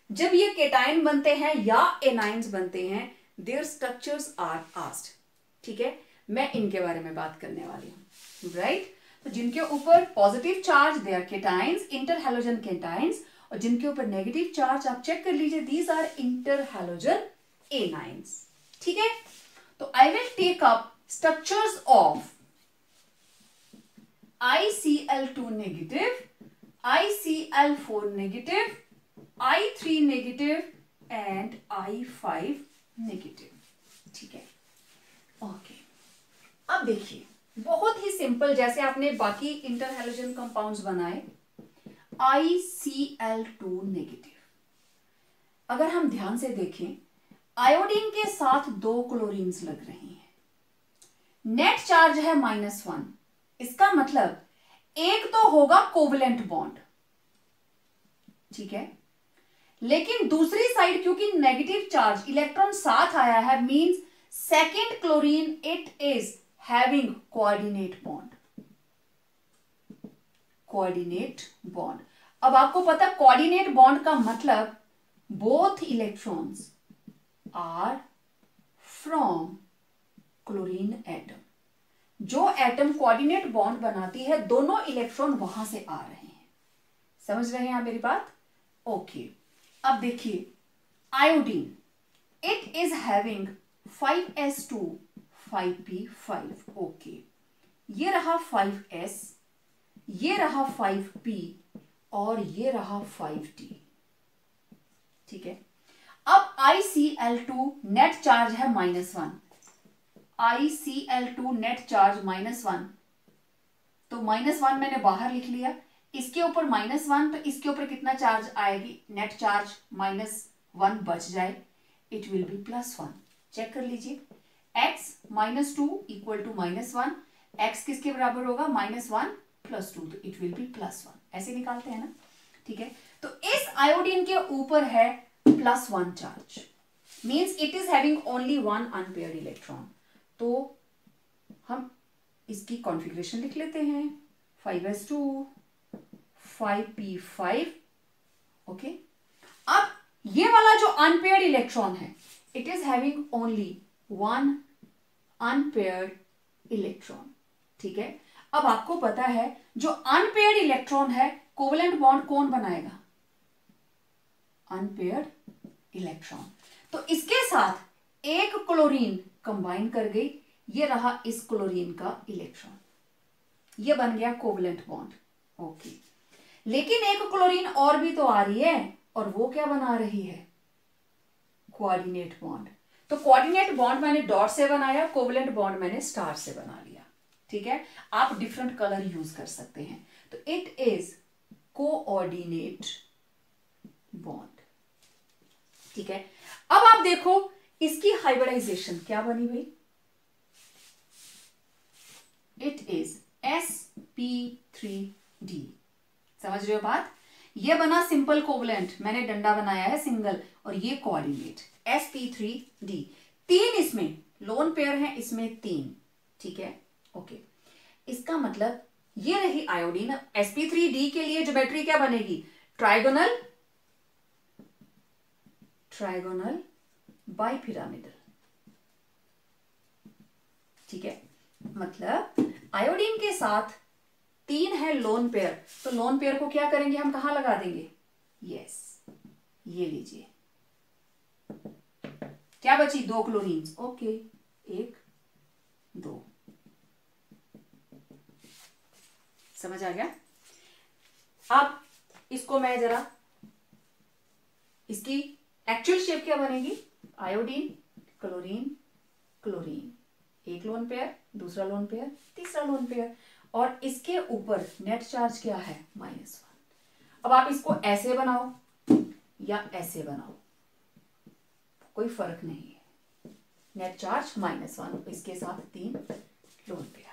जब ये केटाइन बनते हैं या एनाइंस बनते हैं, देयर स्ट्रक्चर्स आर आस्क्ड, ठीक है। मैं इनके बारे में बात करने वाली हूं, राइट। तो जिनके ऊपर positive charge they are cations, inter halogen cations, और जिनके ऊपर नेगेटिव चार्ज आप चेक कर लीजिए, these are inter halogen anions, ठीक है। तो I will take up structures of ICl2 negative, ICl4 negative, I3 negative and I5 negative, ठीक है। ओके, अब देखिए बहुत ही सिंपल, जैसे आपने बाकी इंटर हैलोजन कंपाउंड्स बनाए, ICl2 नेगेटिव। अगर हम ध्यान से देखें, आयोडीन के साथ 2 क्लोरीन्स लग रही हैं, नेट चार्ज है -1। इसका मतलब एक तो होगा कोवेलेंट बॉन्ड, ठीक है। लेकिन दूसरी साइड क्योंकि नेगेटिव चार्ज, इलेक्ट्रॉन साथ आया है, means second chlorine it is having coordinate bond, coordinate bond. अब आपको पता कोऑर्डिनेट बॉन्ड का मतलब both electrons are from chlorine atom, जो एटम कोऑर्डिनेट बॉन्ड बनाती है दोनों इलेक्ट्रॉन वहां से आ रहे हैं। समझ रहे हैं आप मेरी बात? ओके, अब देखिए iodine, it is having 5s2 5p5। Okay, ये रहा 5s, ये रहा 5p और ये रहा 5d। ठीक है, अब ICl2 नेट चार्ज है -1, ICl2 नेट चार्ज -1, तो -1 मैंने बाहर लिख लिया, इसके ऊपर -1, तो इसके ऊपर कितना चार्ज आएगी, नेट चार्ज -1 बच जाए, इट विल बी +1। चेक कर लीजिए, x -2 इक्वल टू -1, x किसके बराबर होगा, -1 + 2, तो इट विल बी +1। ऐसे निकालते हैं ना। ठीक है, तो इस आयोडीन के ऊपर है +1 charge, means it is having only 1 unpaired electron. तो हम इसकी कॉन्फ़िगरेशन लिख लेते हैं, 5s2 5p5। ओके, अब ये वाला जो अनपेयर्ड इलेक्ट्रॉन है, it is having only 1 unpaired electron. ठीक है, अब आपको पता है जो अनपेयर्ड इलेक्ट्रॉन है कोवेलेंट बॉन्ड कौन बनाएगा, अनपेयर्ड इलेक्ट्रॉन। तो इसके साथ एक क्लोरीन कंबाइन कर गई, ये रहा इस क्लोरीन का इलेक्ट्रॉन, ये बन गया कोवेलेंट बॉन्ड। ओके, लेकिन एक क्लोरीन और भी तो आ रही है, और वो क्या बना रही है, कोऑर्डिनेट बॉन्ड। तो कोऑर्डिनेट बॉन्ड मैंने डॉट से बनाया, कोवेलेंट बॉन्ड मैंने स्टार से बना लिया। ठीक है, आप डिफरेंट कलर यूज कर सकते हैं। तो इट इज कोऑर्डिनेट बॉन्ड। ठीक है, अब आप देखो इसकी हाइब्रिडाइजेशन क्या बनी भाई, इट इज sp3d। समझ रहे हो बात, ये बना सिंपल कोवेलेंट, मैंने डंडा बनाया है सिंगल, और ये कोऑर्डिनेट sp3d। 3 इसमें लोन पेयर है, इसमें 3। ठीक है, ओके, इसका मतलब ये रही आयोडीन। sp3d के लिए ज्योमेट्री क्या बनेगी, ट्राइगोनल ट्राइगोनल बाइपिरामिडल। ठीक है, मतलब आयोडीन के साथ 3 है लोन पेयर, तो लोन पेयर को क्या करेंगे हम, कहां लगा देंगे, यस, ये लीजिए, क्या बची, 2 क्लोरीन्स। ओके, 1 2, समझ आ गया। अब इसको मैं जरा, इसकी एक्चुअल शेप क्या बनेगी, आयोडीन क्लोरीन क्लोरीन, एक लोन पेयर, दूसरा लोन पेयर, तीसरा लोन पेयर, और इसके ऊपर नेट चार्ज क्या है, -1। अब आप इसको ऐसे बनाओ या ऐसे बनाओ, कोई फर्क नहीं है, नेट चार्ज -1, इसके साथ 3 लोन पेयर।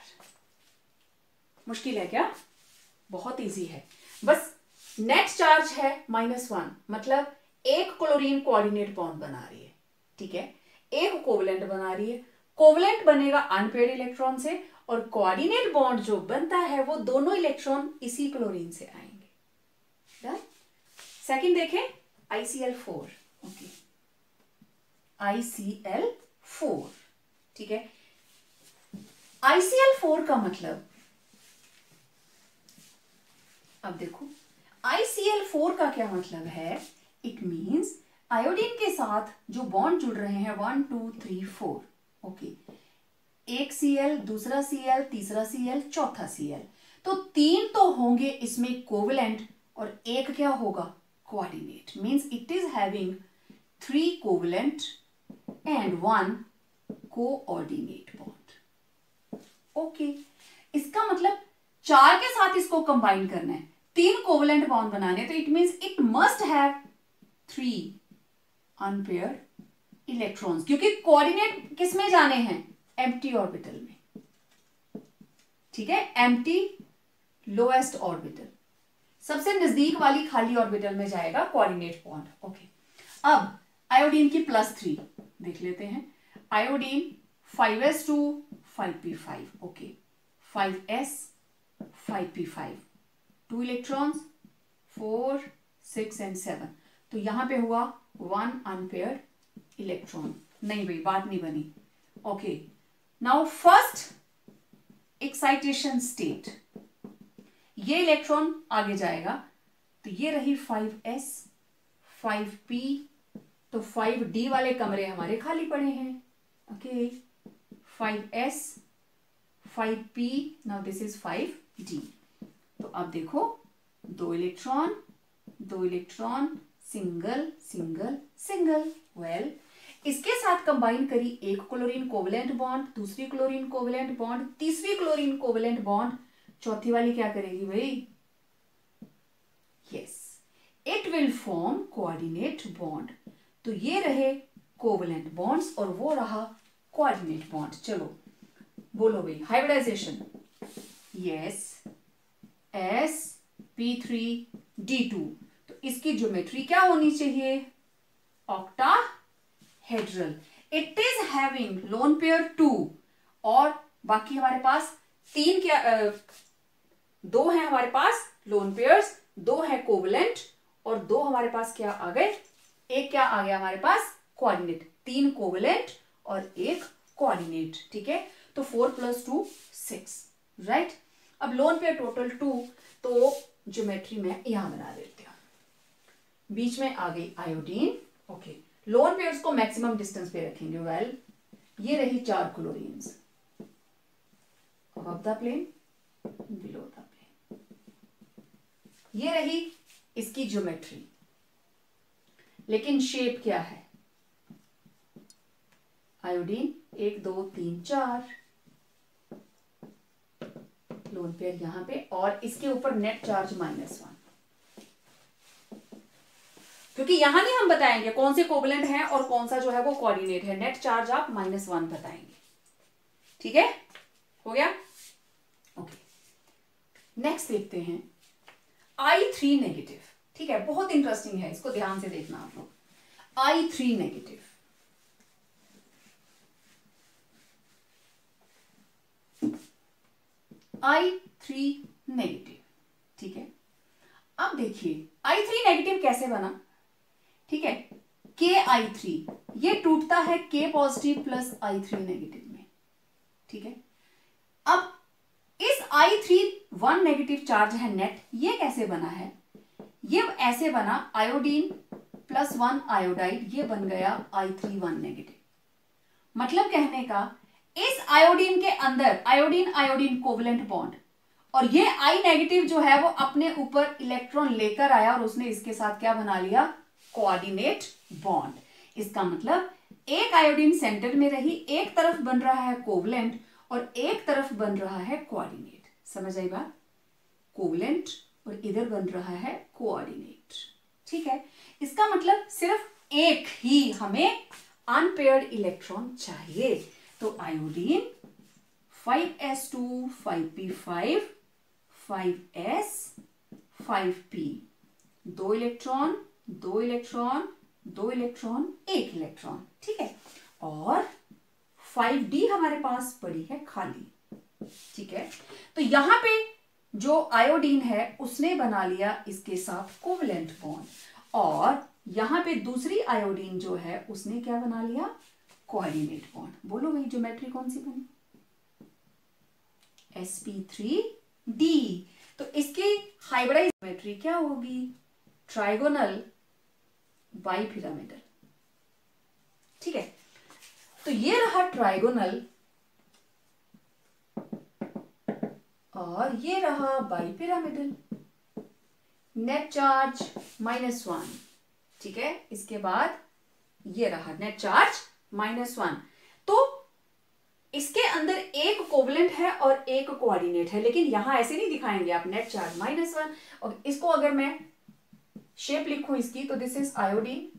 मुश्किल है क्या, बहुत इजी है, बस नेट चार्ज है -1, मतलब एक क्लोरीन कोऑर्डिनेट बॉन्ड बना रही है। ठीक है, एक कोवेलेंट बना रही है, कोवेलेंट बनेगा अनपेयर्ड इलेक्ट्रॉन से, और कोऑर्डिनेट बॉन्ड जो बनता है वो दोनों इलेक्ट्रॉन इसी क्लोरीन से आएंगे। डन। सेकंड देखें, ICl4। Okay, ICl4। ठीक है, ICl4 का मतलब, अब देखो ICl4 का क्या मतलब है, इट मींस आयोडीन के साथ जो बॉन्ड जुड़ रहे हैं 1 2 3 4। ओके, एक Cl, दूसरा Cl, तीसरा Cl, चौथा Cl, तो 3 तो होंगे इसमें कोवेलेंट, और एक क्या होगा, coordinate. Means it is having 3 covalent and 1 coordinate bond. Okay, इसका मतलब 4 के साथ इसको कंबाइन करना है, 3 कोवेलेंट बॉन्ड बनाने, तो it means it must have 3 unpaired electrons, क्योंकि कोऑर्डिनेट किस में जाने हैं, एम्प्टी ऑर्बिटल में। ठीक है, एम्प्टी लोएस्ट ऑर्बिटल, सबसे नजदीक वाली खाली ऑर्बिटल में जाएगा कोऑर्डिनेट बॉन्ड। ओके, अब आयोडीन की +3 देख लेते हैं, iodine 5s2 5p5। Okay, 5s 5p5, 2 electrons, 4 6 and 7, तो यहां पे हुआ 1 अनपेयर्ड इलेक्ट्रॉन। नहीं भाई, बात नहीं बनी। Okay, now first excitation state, ये इलेक्ट्रॉन आगे जाएगा, तो ये रही 5s 5p, तो 5d वाले कमरे हमारे खाली पड़े हैं। Okay 5s 5p, now this is 5d। तो अब देखो 2 electron single single single. Well इसके साथ कंबाइन करी एक क्लोरीन कोवेलेंट बॉन्ड, दूसरी क्लोरीन कोवेलेंट बॉन्ड, तीसरी क्लोरीन कोवेलेंट बॉन्ड, चौथी वाली क्या करेगी भाई? Yes, it will form coordinate bond. तो ये रहे कोवेलेंट बॉन्ड्स और वो रहा कोऑर्डिनेट बॉन्ड। चलो बोलो भाई हाइब्रिडाइजेशन। यस, sp3d2, तो इसकी ज्योमेट्री क्या होनी चाहिए? Octahedral. It is having lone pair 2 और बाकी हमारे पास 3 क्या 2 है हमारे पास लोन पेयर्स, 2 है कोवेलेंट और 2 हमारे पास क्या आ गए? एक क्या आ गया हमारे पास? कोऑर्डिनेट। 3 कोवेलेंट और 1 कोऑर्डिनेट। ठीक है, तो 4 + 2 6, राइट। अब लोन पेयर टोटल 2, तो ज्योमेट्री में यहां बना देते हैं। बीच में आ गई आयोडीन। ओके, लोन पेयर्स को मैक्सिमम डिस्टेंस पे रखेंगे। वेल ये रही 4 chlorines, above the plane, below the plane. ये रही इसकी ज्योमेट्री, लेकिन शेप क्या है? आयोडीन 1 2 3 4, लोन पेयर यहां पे, और इसके ऊपर नेट चार्ज -1, क्योंकि यहां नहीं हम बताएंगे कौन से कोवेलेंट है और कौन सा जो है वो कोऑर्डिनेट है। नेट चार्ज आप -1 बताएंगे। ठीक है, हो गया। ओके, नेक्स्ट देखते हैं I3 नेगेटिव। ठीक है, बहुत इंटरेस्टिंग है, इसको ध्यान से देखना आप लोग। I3 negative, I3 negative. ठीक है, अब देखिए I3 नेगेटिव कैसे बना? ठीक है, KI3 ये टूटता है K positive plus I3 negative में। ठीक है, अब इस I3 1 नेगेटिव चार्ज है नेट, ये कैसे बना है? ये ऐसे बना, आयोडीन +1 आयोडाइड, ये बन गया I3 1 नेगेटिव। मतलब कहने का, इस आयोडीन के अंदर आयोडीन आयोडीन कोवेलेंट बॉन्ड, और ये I नेगेटिव जो है वो अपने ऊपर इलेक्ट्रॉन लेकर आया और उसने इसके साथ क्या बना लिया? Coordinate bond. इसका मतलब एक आयोडीन सेंटर में रही, एक तरफ बन रहा है कोवेलेंट और एक तरफ बन रहा है कोऑर्डिनेट। समझ आई बात? कोवेलेंट और इधर बन रहा है कोऑर्डिनेट। ठीक है, इसका मतलब सिर्फ एक ही हमें अनपेयर्ड इलेक्ट्रॉन चाहिए। तो iodine 5s2 5p5 5s 5p, 2 electron 2 electron 2 electron 1 electron. ठीक है, और 5d हमारे पास पड़ी है खाली। ठीक है, तो यहां पे जो आयोडीन है उसने बना लिया इसके साथ कोवेलेंट बॉन्ड, और यहां पे दूसरी आयोडीन जो है उसने क्या बना लिया? Coordinate bond. बोलो भाई ज्योमेट्री कौन सी बनी? sp3d। तो इसकी हाइब्रिडाइज ज्योमेट्री क्या होगी? Trigonal bipyramidal. ठीक है, तो ये रहा ट्राइगोनल और ये रहा बाइपिरामिडल। Net charge -1। ठीक है, इसके बाद ये रहा नेट चार्ज -1। तो इसके अंदर एक कोवेलेंट है और एक कोऑर्डिनेट है, लेकिन यहां ऐसे नहीं दिखाएंगे आप, नेट चार्ज -1। और इसको अगर मैं शेप लिखूं इसकी, तो this is iodine,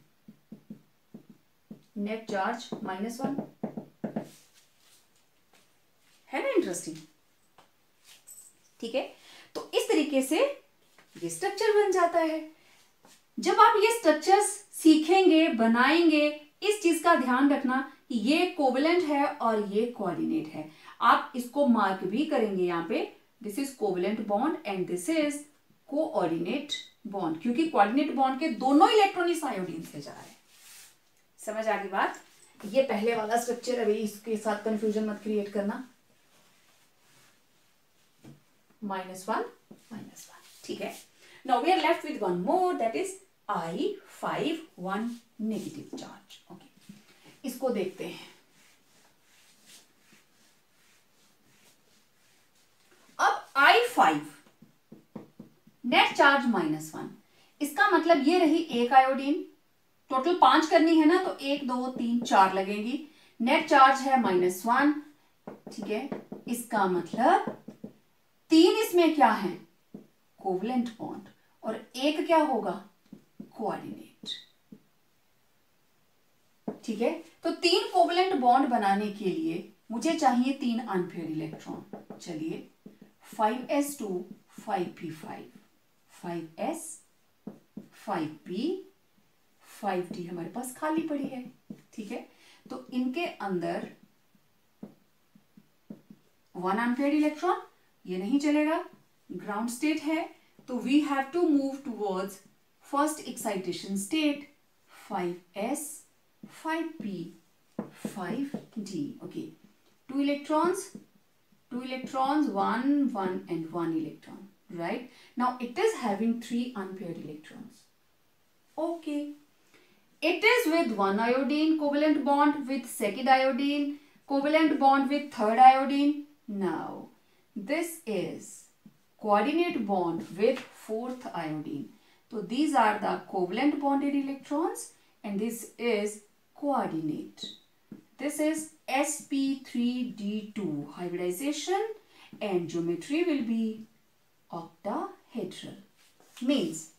net charge -1। है ना इंटरेस्टिंग? ठीक है, तो इस तरीके से ये स्ट्रक्चर बन जाता है। जब आप ये स्ट्रक्चर्स सीखेंगे, बनाएंगे, इस चीज का ध्यान रखना कि ये कोवेलेंट है और ये कोऑर्डिनेट है। आप इसको मार्क भी करेंगे यहाँ पे, this is covalent bond and this is coordinate bond, क्योंकि कोऑर्डिनेट बॉन्ड के दोनों इलेक्ट्रॉन इस आयोडीन से जा रहे हैं। समझ आ गई बात? ये पहले वाला स्ट्रक्चर है, इसके साथ कंफ्यूजन मत क्रिएट करना। -1 -1. ठीक है. Now we are left with one more, that is I5 1 negative charge. Okay, इसको देखते हैं. अब I5 नेट चार्ज -1. इसका मतलब ये रही एक आयोडीन. टोटल 5 करनी है ना, तो 1 2 3 4 लगेंगी. नेट चार्ज है -1. ठीक है, इसका मतलब 3 इसमें क्या है, कोवलेंट बॉन्ड, और एक क्या होगा, कोऑर्डिनेट. ठीक है, तो 3 कोवलेंट बॉन्ड बनाने के लिए मुझे चाहिए 3 अनपेयर्ड इलेक्ट्रॉन. चलिए, 5s2 5p5, 5s 5p 5d हमारे पास खाली पड़ी है. ठीक है, तो इनके अंदर 1 अनपेयर्ड इलेक्ट्रॉन, ये नहीं चलेगा, ग्राउंड स्टेट है, तो we have to move towards first excitation state. 5s 5p 5d. Okay, 2 electrons 1 1 and 1 electron, right? Now it is having 3 unpaired electrons. Okay, it is with 1 iodine covalent bond with second iodine, covalent bond with third iodine. Now this is coordinate bond with 4th iodine. So these are the covalent bonded electrons and this is coordinate. This is sp3d2 hybridization and geometry will be octahedral. Means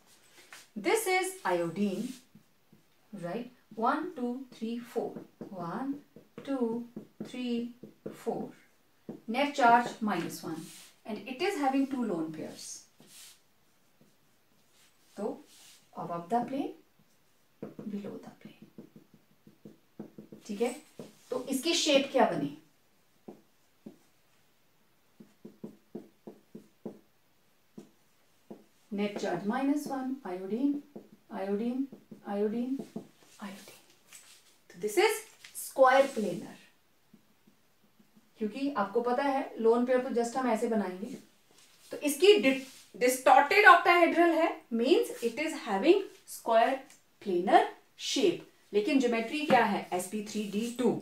this is iodine, right? 1 2 3 4, 1 2 3 4. Net charge -1 and it is having 2 lone pairs. So above the plane, below the plane. ठीक है, तो इसकी shape क्या बनी, net charge -1, iodine iodine iodine iodine. तो this is square planar. क्योंकि आपको पता है लोन पेयर तो जस्ट हम ऐसे बनाएंगे, तो इसकी डिस्टॉर्टेड ऑक्टाहेड्रल है, means it is having square planar shape. लेकिन ज्योमेट्री क्या है, sp3d2.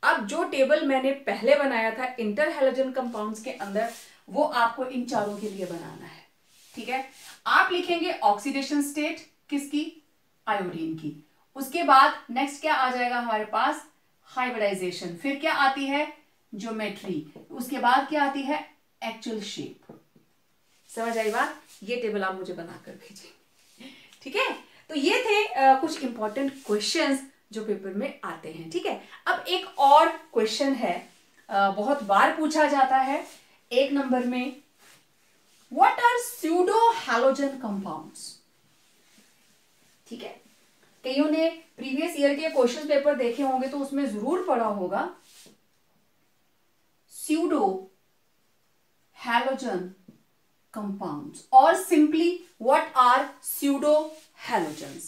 अब जो टेबल मैंने पहले बनाया था इंटर हैलोजन कंपाउंड्स के अंदर, वो आपको इन चारों के लिए बनाना है. ठीक है, आप लिखेंगे ऑक्सीडेशन स्टेट किसकी, आयोडीन की. उसके बाद नेक्स्ट क्या आ जाएगा हमारे पास, हाइब्रिडाइजेशन. फिर क्या आती है, ज्योमेट्री. उसके बाद क्या आती है, एक्चुअल शेप. समझ आई बात. ये टेबल आप मुझे बनाकर भेजें. ठीक है, तो ये थे कुछ इंपॉर्टेंट क्वेश्चंस जो पेपर में आते हैं. ठीक है, अब एक और क्वेश्चन है, बहुत बार पूछा जाता है 1 नंबर में. What are pseudo halogen compounds. ठीक है, कईयों ने प्रीवियस ईयर के क्वेश्चन पेपर देखे होंगे तो उसमें जरूर पढ़ा होगा pseudo halogen compounds or simply what are pseudo halogens.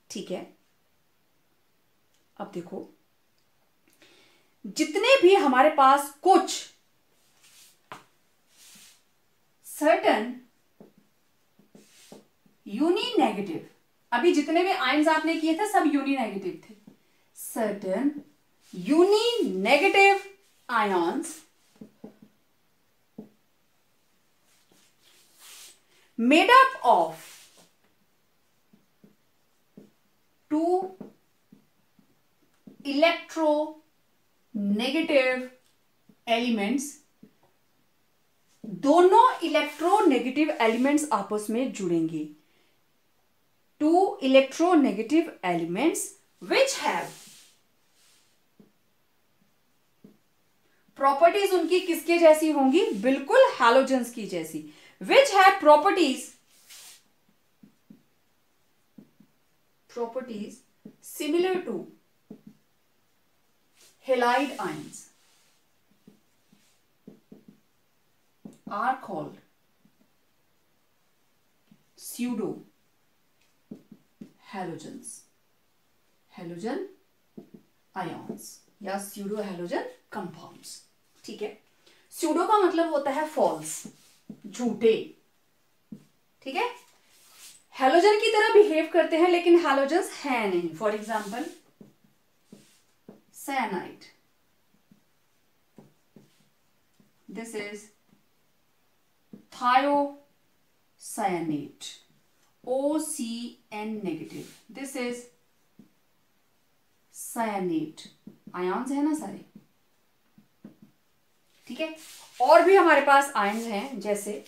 ठीक है, अब देखो, जितने भी हमारे पास कुछ सर्टन यूनी नेगेटिव, अभी जितने भी आयन्स आपने किए थे सब यूनी नेगेटिव थे. Certain uninegative ions made up of 2 electronegative elements. दोनों इलेक्ट्रोनेगेटिव एलिमेंट्स आपस में जुड़ेंगे. 2 electronegative elements which have properties उनकी किसके जैसी होंगी, बिल्कुल हैलोजेंस की जैसी. Which have properties similar to halide ions are called pseudo halogens, halogen ions या स्यूडो हैलोजन कंपाउंड्स. ठीक है, स्यूडो का मतलब होता है फॉल्स, झूठे, ठीक है। हैलोजन की तरह बिहेव करते हैं लेकिन हैलोजन्स है नहीं। For example cyanide, this is thiocyanate, OCN negative, this is cyanate, ions है ना सारे, ठीक है। और भी हमारे पास आयन्स हैं जैसे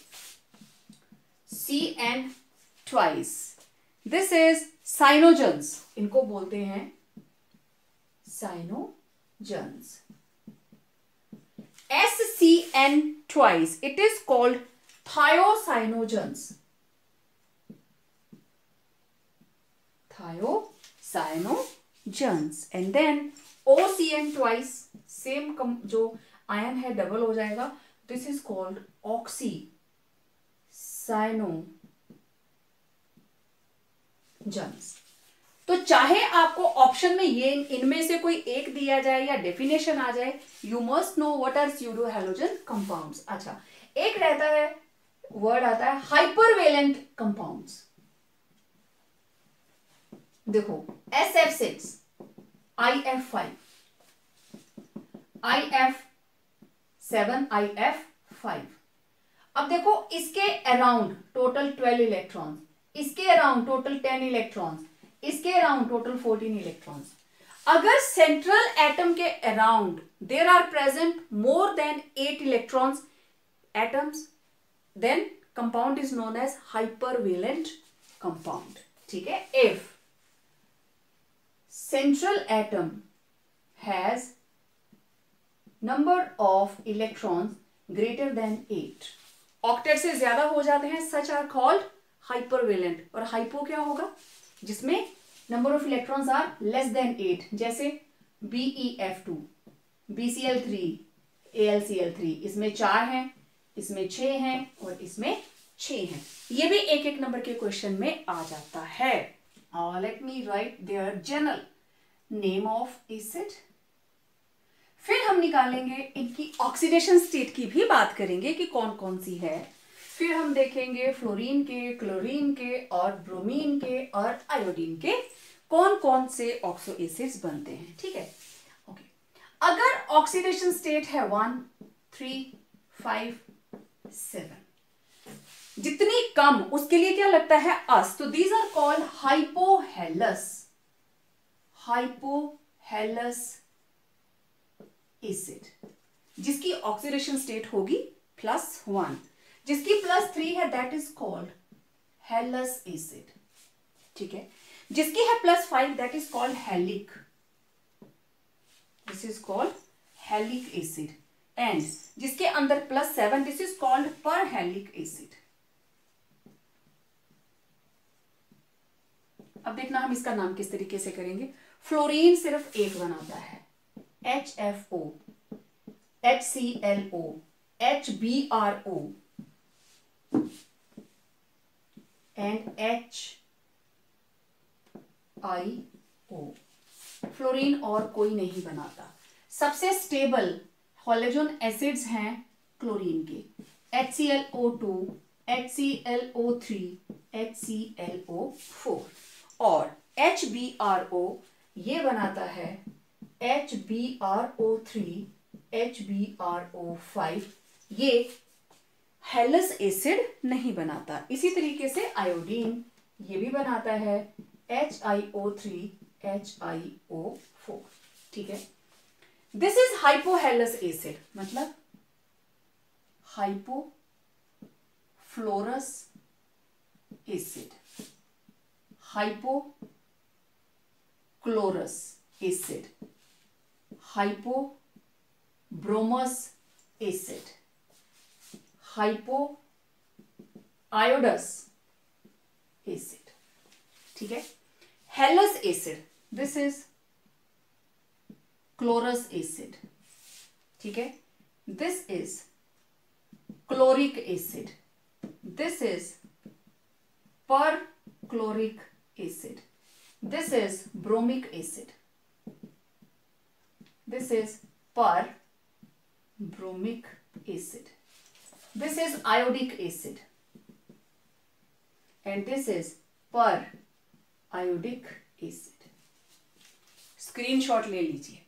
CN ट्वाइस, दिस इज साइनोजन्स, इनको बोलते हैं साइनोजन्स। SCN twice, it is called thiocyanogons, thiocyanogons, and then OCN twice, same जो आयन है डबल हो जाएगा, this is called oxycyanogens। तो चाहे आपको ऑप्शन में ये इनमें से कोई एक दिया जाए या डेफिनेशन आ जाए, you must know what are pseudo halogen compounds. अच्छा, एक रहता है, वर्ड आता है हाइपरवेलेंट कंपाउंड्स। देखो SF6, IF5, IF7, IF5। अब देखो इसके अराउंड टोटल 12 इलेक्ट्रॉन्स, इसके अराउंड टोटल 10 इलेक्ट्रॉन्स, इसके अराउंड टोटल 14 इलेक्ट्रॉन्स। अगर सेंट्रल एटम के around there are present more than 8 electrons atoms, then compound is known as hypervalent compound, ठीक है। If central atom has number of electrons greater than 8, octet से ज्यादा हो जाते हैं, सच आर कॉल्ड हाइपरवेलेंट। और हाइपो क्या होगा, जिसमें number of electrons are less than 8, जैसे BeF2, BCl3, AlCl3, इसमें 4 हैं, इसमें 6 हैं और इसमें 6 हैं। ये भी एक एक नंबर के क्वेश्चन में आ जाता है। Let me write their general name of acid. फिर हम निकालेंगे इनकी ऑक्सीडेशन स्टेट की भी बात करेंगे कि कौन कौन सी है। फिर हम देखेंगे फ्लोरीन के, क्लोरीन के और ब्रोमीन के और आयोडीन के कौन कौन से ऑक्सो एसिड्स बनते हैं, ठीक है। ओके, अगर ऑक्सीडेशन स्टेट है 1, 3, 5, 7, जितनी कम उसके लिए क्या लगता है अस, तो these are called hypohalous, hypohalous acid, जिसकी ऑक्सीडेशन स्टेट होगी +1, जिसकी +3 है that is called halous acid, ठीक है। जिसकी है +5 that is called halic, this is called halic acid, and जिसके अंदर +7 this is called perhalic acid. अब देखना हम इसका नाम किस तरीके से करेंगे। फ्लोरीन सिर्फ एक बनाता है, HFO, HClO, HBRO and HIO। Fluorine और कोई नहीं बनाता। सबसे स्टेबल हैलोजन एसिड्स हैं क्लोरीन के, HClO2, HClO3, HClO4, और HBRO ये बनाता है HBRO3, HBRO5, ये हेलस एसिड नहीं बनाता। इसी तरीके से आयोडीन ये भी बनाता है HiO3, HiO4, ठीक है। दिस इज हाइपोहेलस एसिड, मतलब hypofluorous acid, hypochlorous acid, hypobromous acid, hypoiodous acid, ठीक है। Halous acid, this is chlorous acid, ठीक है। This is chloric acid, this is perchloric acid, this is bromic acid, this is per bromic acid, This is iodic acid and this is per iodic acid. Screenshot ले लीजिए,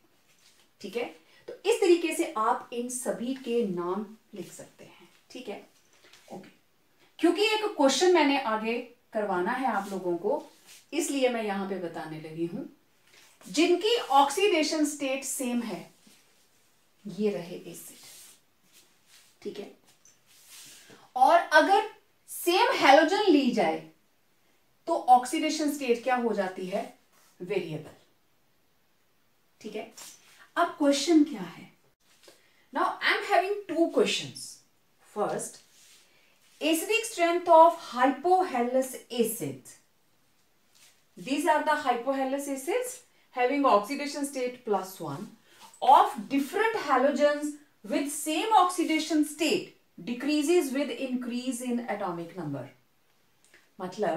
ठीक है। तो इस तरीके से आप इन सभी के नाम लिख सकते हैं, ठीक है, ओके। क्योंकि एक क्वेश्चन मैंने आगे करवाना है आप लोगों को, इसलिए मैं यहां पे बताने लगी हूं। जिनकी ऑक्सीडेशन स्टेट सेम है, ये रहे एसिड, ठीक है। और अगर सेम हैलोजन ली जाए तो ऑक्सीडेशन स्टेट क्या हो जाती है, वेरिएबल, ठीक है। अब क्वेश्चन क्या है, now I am having two questions. First, acidic strength of hypohallous acid. These are the hypohallous acids having oxidation state +1 of different halogens with same oxidation state decreases with increase in atomic number. मतलब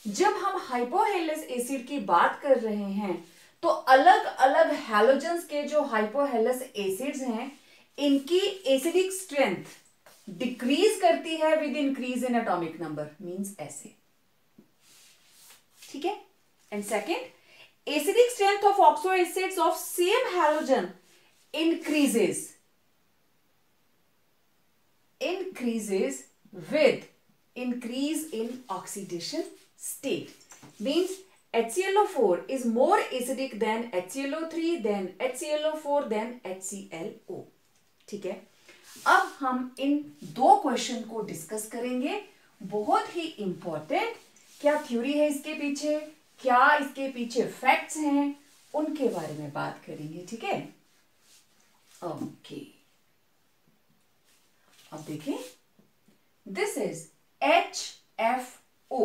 जब हम hypohallous acid की बात कर रहे हैं तो अलग अलग halogens के जो hypohallous acids हैं, इनकी acidic strength डिक्रीज करती है with increase in atomic number, means ऐसे, ठीक है। And second, acidic strength of oxo acids of same halogen increases with increase in oxidation state. Means HClO4 is more acidic than HClO3, then HClO4, then HClO. ठीक है, अब हम इन दो question को discuss करेंगे, बहुत ही इंपॉर्टेंट। क्या थ्योरी है इसके पीछे, क्या इसके पीछे फैक्ट्स हैं, उनके बारे में बात करेंगे, ठीक है। ओके, अब देखिए, दिस इज HFO,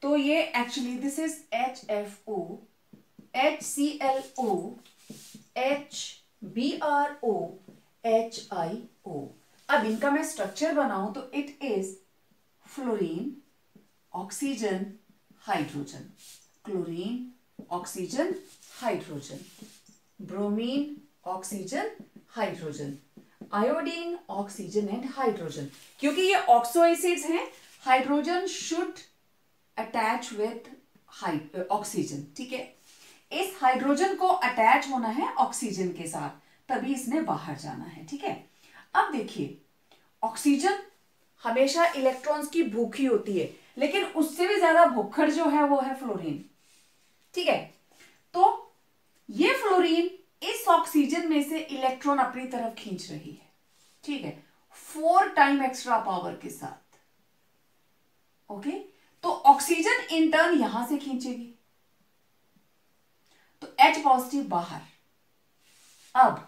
तो ये actually this is HFO, HClO, HBRO, HIO। अब इनका मैं स्ट्रक्चर बनाऊं तो it is fluorine, oxygen, hydrogen, chlorine, oxygen, hydrogen, bromine, oxygen, hydrogen, iodine, oxygen and hydrogen. क्योंकि ये ऑक्सो एसिड्स हैं, hydrogen should attach with oxygen, ठीक है। इस हाइड्रोजन को अटैच होना है ऑक्सीजन के साथ, तभी इसने बाहर जाना है, ठीक है। अब देखिए, ऑक्सीजन हमेशा इलेक्ट्रॉन्स की भूखी होती है, लेकिन उससे भी ज्यादा भुक्खड़ जो है वो है फ्लोरीन, ठीक है। तो ये फ्लोरीन इस ऑक्सीजन में से इलेक्ट्रॉन अपनी तरफ खींच रही है, ठीक है, 4 टाइम एक्स्ट्रा पावर के साथ। ओके, तो ऑक्सीजन इन टर्न यहां से खींचेगी, तो H पॉजिटिव बाहर। अब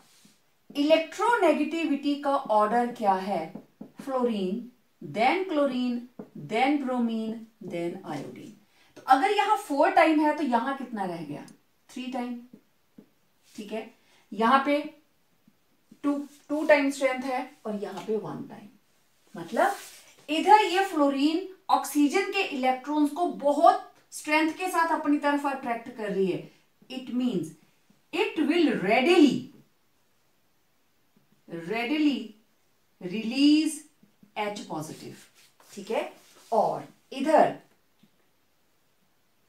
इलेक्ट्रोनेगेटिविटी का ऑर्डर क्या है, fluorine, then chlorine, then bromine, then iodine. तो अगर यहां 4 टाइम है तो यहां कितना रह गया, 3 टाइम, ठीक है। यहां पे 2 टाइम स्ट्रेंथ है और यहां पे 1 टाइम। मतलब इधर ये फ्लोरीन ऑक्सीजन के इलेक्ट्रॉन्स को बहुत स्ट्रेंथ के साथ अपनी तरफ अट्रैक्ट कर रही है। It means it will readily release H positive, ठीक है। और इधर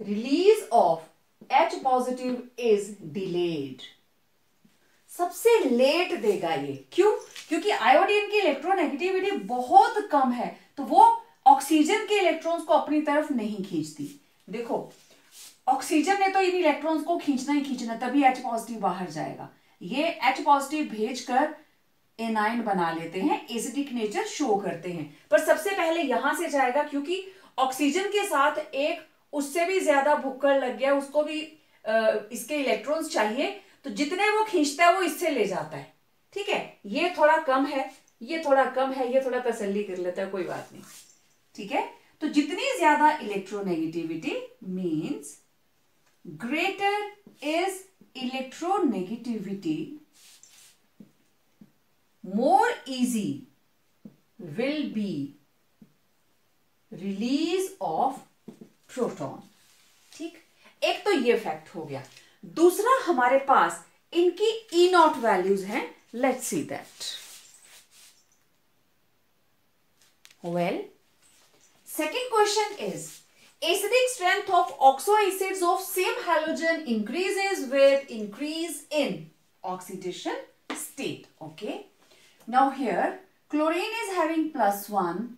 release of H positive is delayed, सबसे लेट देगा ये। क्यों? क्योंकि आयोडीन की इलेक्ट्रोनेगेटिविटी बहुत कम है, तो वो ऑक्सीजन के इलेक्ट्रॉन्स को अपनी तरफ नहीं खींचती। देखो, ऑक्सीजन ने तो इन इलेक्ट्रॉन्स को खींचना ही खींचना, तभी H पॉजिटिव बाहर जाएगा। ये H पॉजिटिव भेजकर एनाइन बना लेते हैं, एसिडिक नेचर शो करते हैं, पर सबसे पहले यहां से जाएगा, क्योंकि ऑक्सीजन के साथ एक उससे भी ज्यादा भुक्कड़ लग गया, उसको भी इसके इलेक्ट्रॉन्स चाहिए, तो जितने वो खींचता है वो इससे ले जाता है, ठीक है। ये थोड़ा कम है, ये थोड़ा कम है, ये थोड़ा तसल्ली कर लेता है, कोई बात नहीं, ठीक है। तो जितनी ज्यादा electronegativity means greater is electronegativity, more easy will be release of proton, ठीक। एक तो ये फैक्ट हो गया। दूसरा, हमारे पास इनकी E0 वैल्यूज हैं, let's see that. Well, second question is acidic strength of oxo acids of same halogen increases with increase in oxidation state. Okay, now here chlorine is having +1,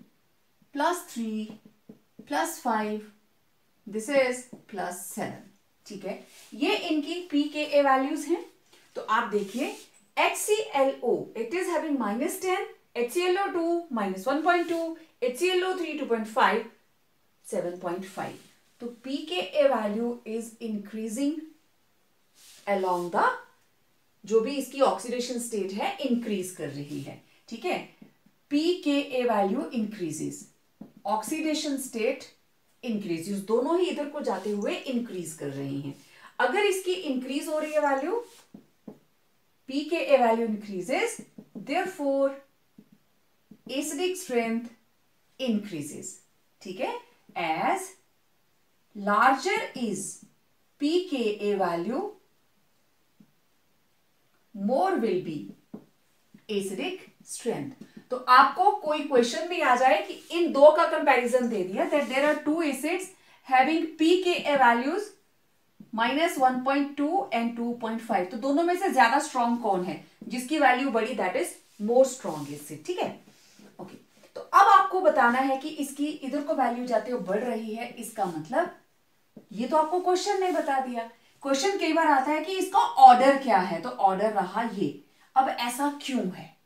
+3, +5, this is +7. ठीक है, ये इनकी pKa values हैं. तो आप देखिए HClO it is having -10, HClO2 -1.2, HClO3 2.5, 7.5. तो pKa value is increasing along the, जो भी इसकी ऑक्सीडेशन स्टेट है इंक्रीज कर रही है. ठीक है, pKa value increases, oxidation state increases, दोनों ही इधर को जाते हुए इंक्रीज कर रही हैं. अगर इसकी इंक्रीज हो रही है value, pKa value increases, therefore acidic strength increases. ठीक है, as larger is pKa value, more will be acidic strength. तो आपको कोई क्वेश्चन भी आ जाए कि इन दो का कंपैरिजन दे दिया, that there are two acids having pKa values -1.2 and 2.5, तो दोनों में से ज्यादा स्ट्रॉन्ग कौन है, जिसकी वैल्यू बड़ी, that is more strong acid. ठीक है, ओके. तो अब आपको बताना है कि इसकी इधर को वैल्यू जाते हुए बढ़ रही है, इसका मतलब ये तो आपको क्वेश्चन ने बता दिया. क्वेश्चन कई बार आता है कि इसका ऑर्डर क्या है, तो ऑर्डर रहा ये. अब ऐसा क्यों है?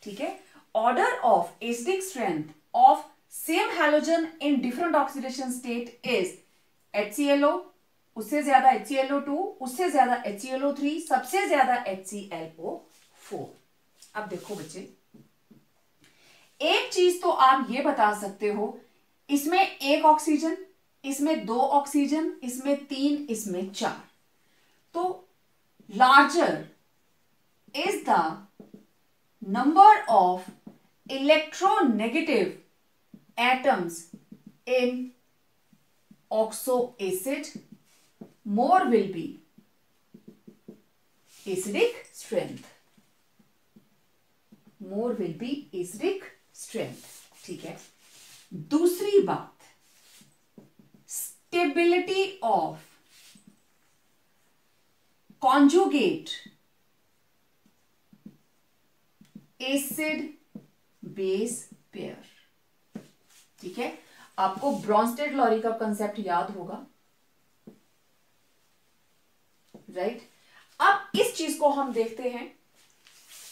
ठीक है, order of acidic strength of same halogen in different oxidation state is HClO, उससे ज्यादा HClO2, उससे ज्यादा HClO3, सबसे ज्यादा HClO4. अब देखो बच्चे, एक चीज तो आप ये बता सकते हो, इसमें एक ऑक्सीजन, इसमें 2 ऑक्सीजन, इसमें 3, इसमें 4. तो larger is the number of electronegative atoms in oxo acid, more will be acidic strength, more will be acidic strength. ठीक है, दूसरी बात, stability of conjugate acid base pair. ठीक है, आपको ब्रॉन्स्टेड-लॉरी का कंसेप्ट याद होगा, राइट? अब इस चीज को हम देखते हैं,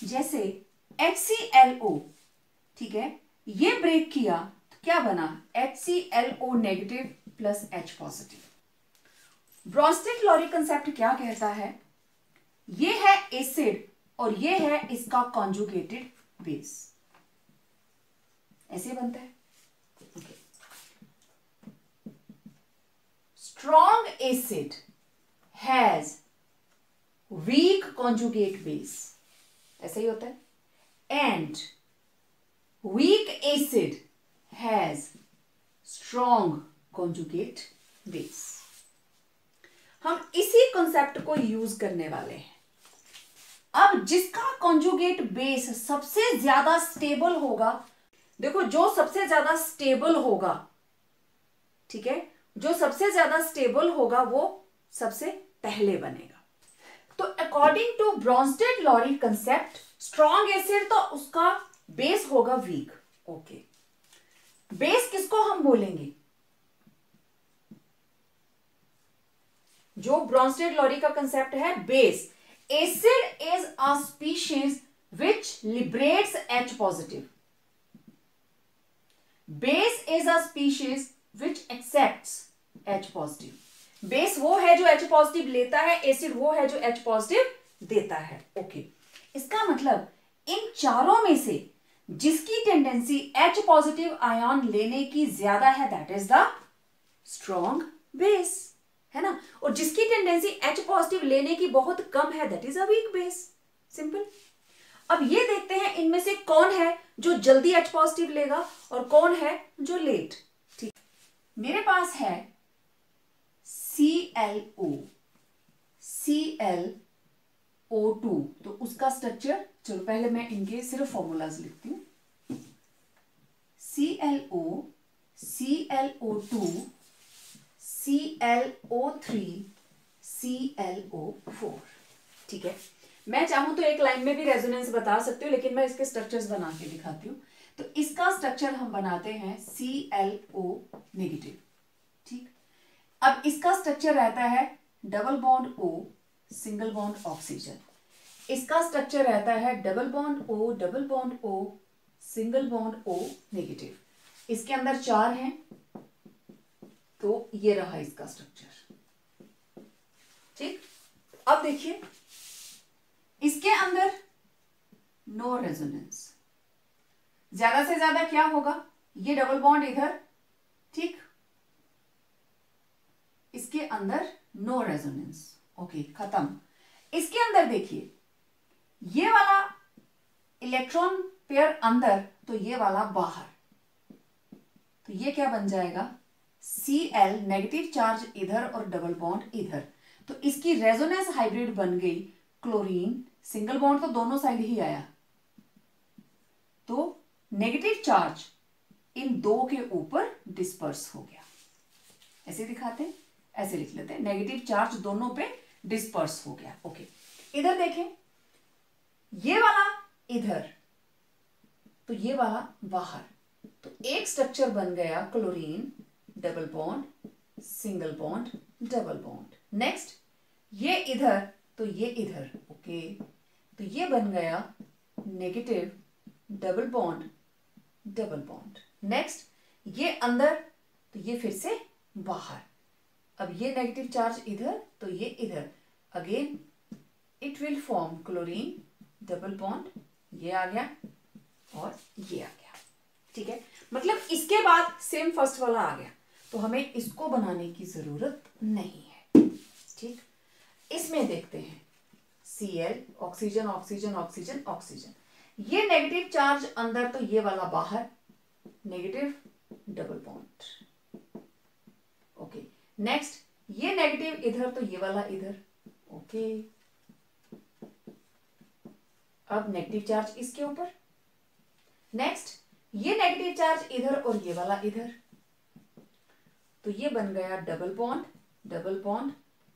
जैसे HClO, ठीक है, ये ब्रेक किया तो क्या बना, HClO negative plus H positive. Brønsted-lorry concept क्या कहता है, ये है एसिड और ये है इसका कॉन्जुगेटेड बेस, ऐसे बनता है. okay. Strong acid has weak conjugate base, ऐसा ही होता है. And weak acid has strong conjugate base. हम इसी कॉन्सेप्ट को यूज करने वाले हैं. अब जिसका कॉन्जुगेट बेस सबसे ज्यादा स्टेबल होगा, देखो जो सबसे ज्यादा स्टेबल होगा, ठीक है, जो सबसे ज्यादा स्टेबल होगा वो सबसे पहले बनेगा. तो according to Bronsted Lowry concept, strong acid तो उसका बेस होगा वीक. ओके, बेस किसको हम बोलेंगे, जो ब्रॉन्स्टेड-लॉरी का कंसेप्ट है base. Acid is a species which liberates H positive. Base is a species which accepts H positive. Base वो है जो H पॉजिटिव लेता है, एसिड वो है जो H पॉजिटिव देता है. ओके, इसका मतलब इन चारों में से जिसकी टेंडेंसी H पॉजिटिव आयन लेने की ज्यादा है, that is the strong base, है ना. और जिसकी टेंडेंसी H पॉजिटिव लेने की बहुत कम है, that is a weak base. Simple. अब ये देखते हैं इनमें से कौन है जो जल्दी H पॉजिटिव लेगा और कौन है जो लेट. ठीक, मेरे पास है ClO, ClO2, तो उसका स्ट्रक्चर, चलो पहले मैं इनके सिर्फ फॉर्मूलाज लिखती हूं. ClO, ClO2, ClO3, ClO4। ठीक है, मैं चाहूं तो एक लाइन में भी रेजोनेंस बता सकती हूँ, लेकिन मैं इसके स्ट्रक्चर्स बना के दिखाती हूँ। तो इसका स्ट्रक्चर हम बनाते हैं ClO नेगेटिव। ठीक, अब इसका स्ट्रक्चर रहता है double bond O, single bond oxygen. इसका स्ट्रक्चर रहता है double bond O, double bond O, single bond O negative. इसके अंदर 4 हैं, तो ये रहा इसका स्ट्रक्चर। ठीक, अब देखिए इसके अंदर नो रेजोनेंस, ज्यादा से ज्यादा क्या होगा, ये डबल बॉन्ड इधर, ठीक, इसके अंदर नो रेजोनेंस। ओके, खत्म। इसके अंदर देखिए ये वाला इलेक्ट्रॉन पेयर अंदर, तो ये वाला बाहर, तो ये क्या बन जाएगा, Cl, नेगेटिव चार्ज इधर और डबल बॉन्ड इधर, तो इसकी रेजोनेंस हाइब्रिड बन गई क्लोरीन। सिंगल बॉन्ड तो दोनों साइड ही आया, तो नेगेटिव चार्ज इन दो के ऊपर डिस्पर्स हो गया। ऐसे दिखाते हैं, ऐसे लिख लेते हैं, नेगेटिव चार्ज दोनों पे डिस्पर्स हो गया। ओके, इधर देखें, ये वाला इधर, तो ये वाला बाहर, तो एक स्ट्रक्चर बन गया chlorine, double bond, single bond, double bond. Next ये इधर, तो ये इधर। ओके, तो ये बन गया negative, double bond, double bond. Next ये अंदर, तो ये फिर से बाहर। अब ये नेगेटिव चार्ज इधर, तो ये इधर, again it will form chlorine, double bond, ये आ गया और ये आ गया। ठीक है, मतलब इसके बाद सेम फर्स्ट वाला आ गया, तो हमें इसको बनाने की जरूरत नहीं है। ठीक, इसमें देखते हैं Cl, oxygen oxygen oxygen oxygen, ये नेगेटिव चार्ज अंदर, तो ये वाला बाहर, negative, double bond. Okay, next ये नेगेटिव इधर, तो ये वाला इधर। ओके, अब नेगेटिव चार्ज इसके ऊपर। नेक्स्ट ये नेगेटिव चार्ज इधर और ये वाला इधर, तो ये बन गया double bond, double bond,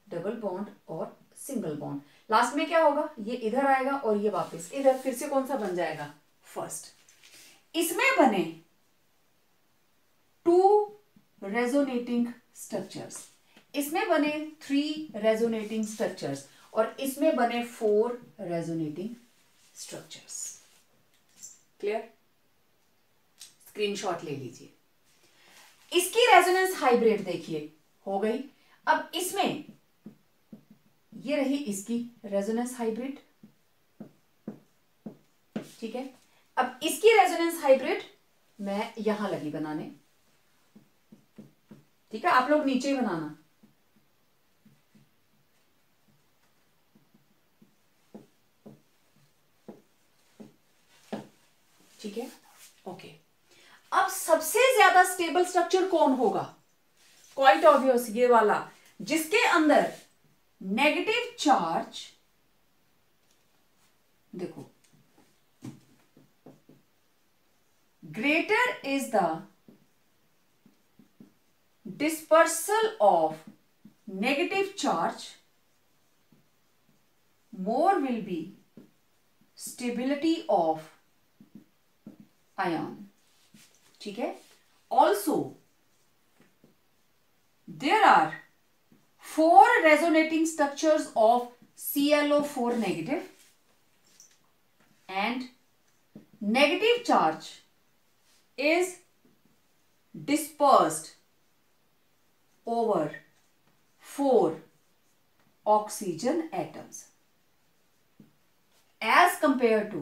double bond और सिंगल बॉन्ड। लास्ट में क्या होगा, ये इधर आएगा और ये वापस इधर, फिर से कौन सा बन जाएगा, फर्स्ट। इसमें बने 2 रेजोनेटिंग स्ट्रक्चर्स, इसमें बने 3 रेजोनेटिंग स्ट्रक्चर्स, और इसमें बने 4 रेजोनेटिंग स्ट्रक्चर्स। क्लियर, स्क्रीनशॉट ले लीजिए। इसकी रेजोनेंस हाइब्रिड देखिए हो गई। अब इसमें ये रही इसकी रेजोनेंस हाइब्रिड। ठीक है, अब इसकी रेजोनेंस हाइब्रिड मैं यहां लगी बनाने। ठीक है, आप लोग नीचे ही बनाना। ठीक है, ओके। अब सबसे ज्यादा स्टेबल स्ट्रक्चर कौन होगा, क्वाइट ऑब्वियस ये वाला, जिसके अंदर नेगेटिव चार्ज, देखो, greater is the dispersal of negative charge, more will be stability of ion. ठीक है, also there are 4 resonating structures of ClO4 negative, and negative charge is dispersed over 4 oxygen atoms as compared to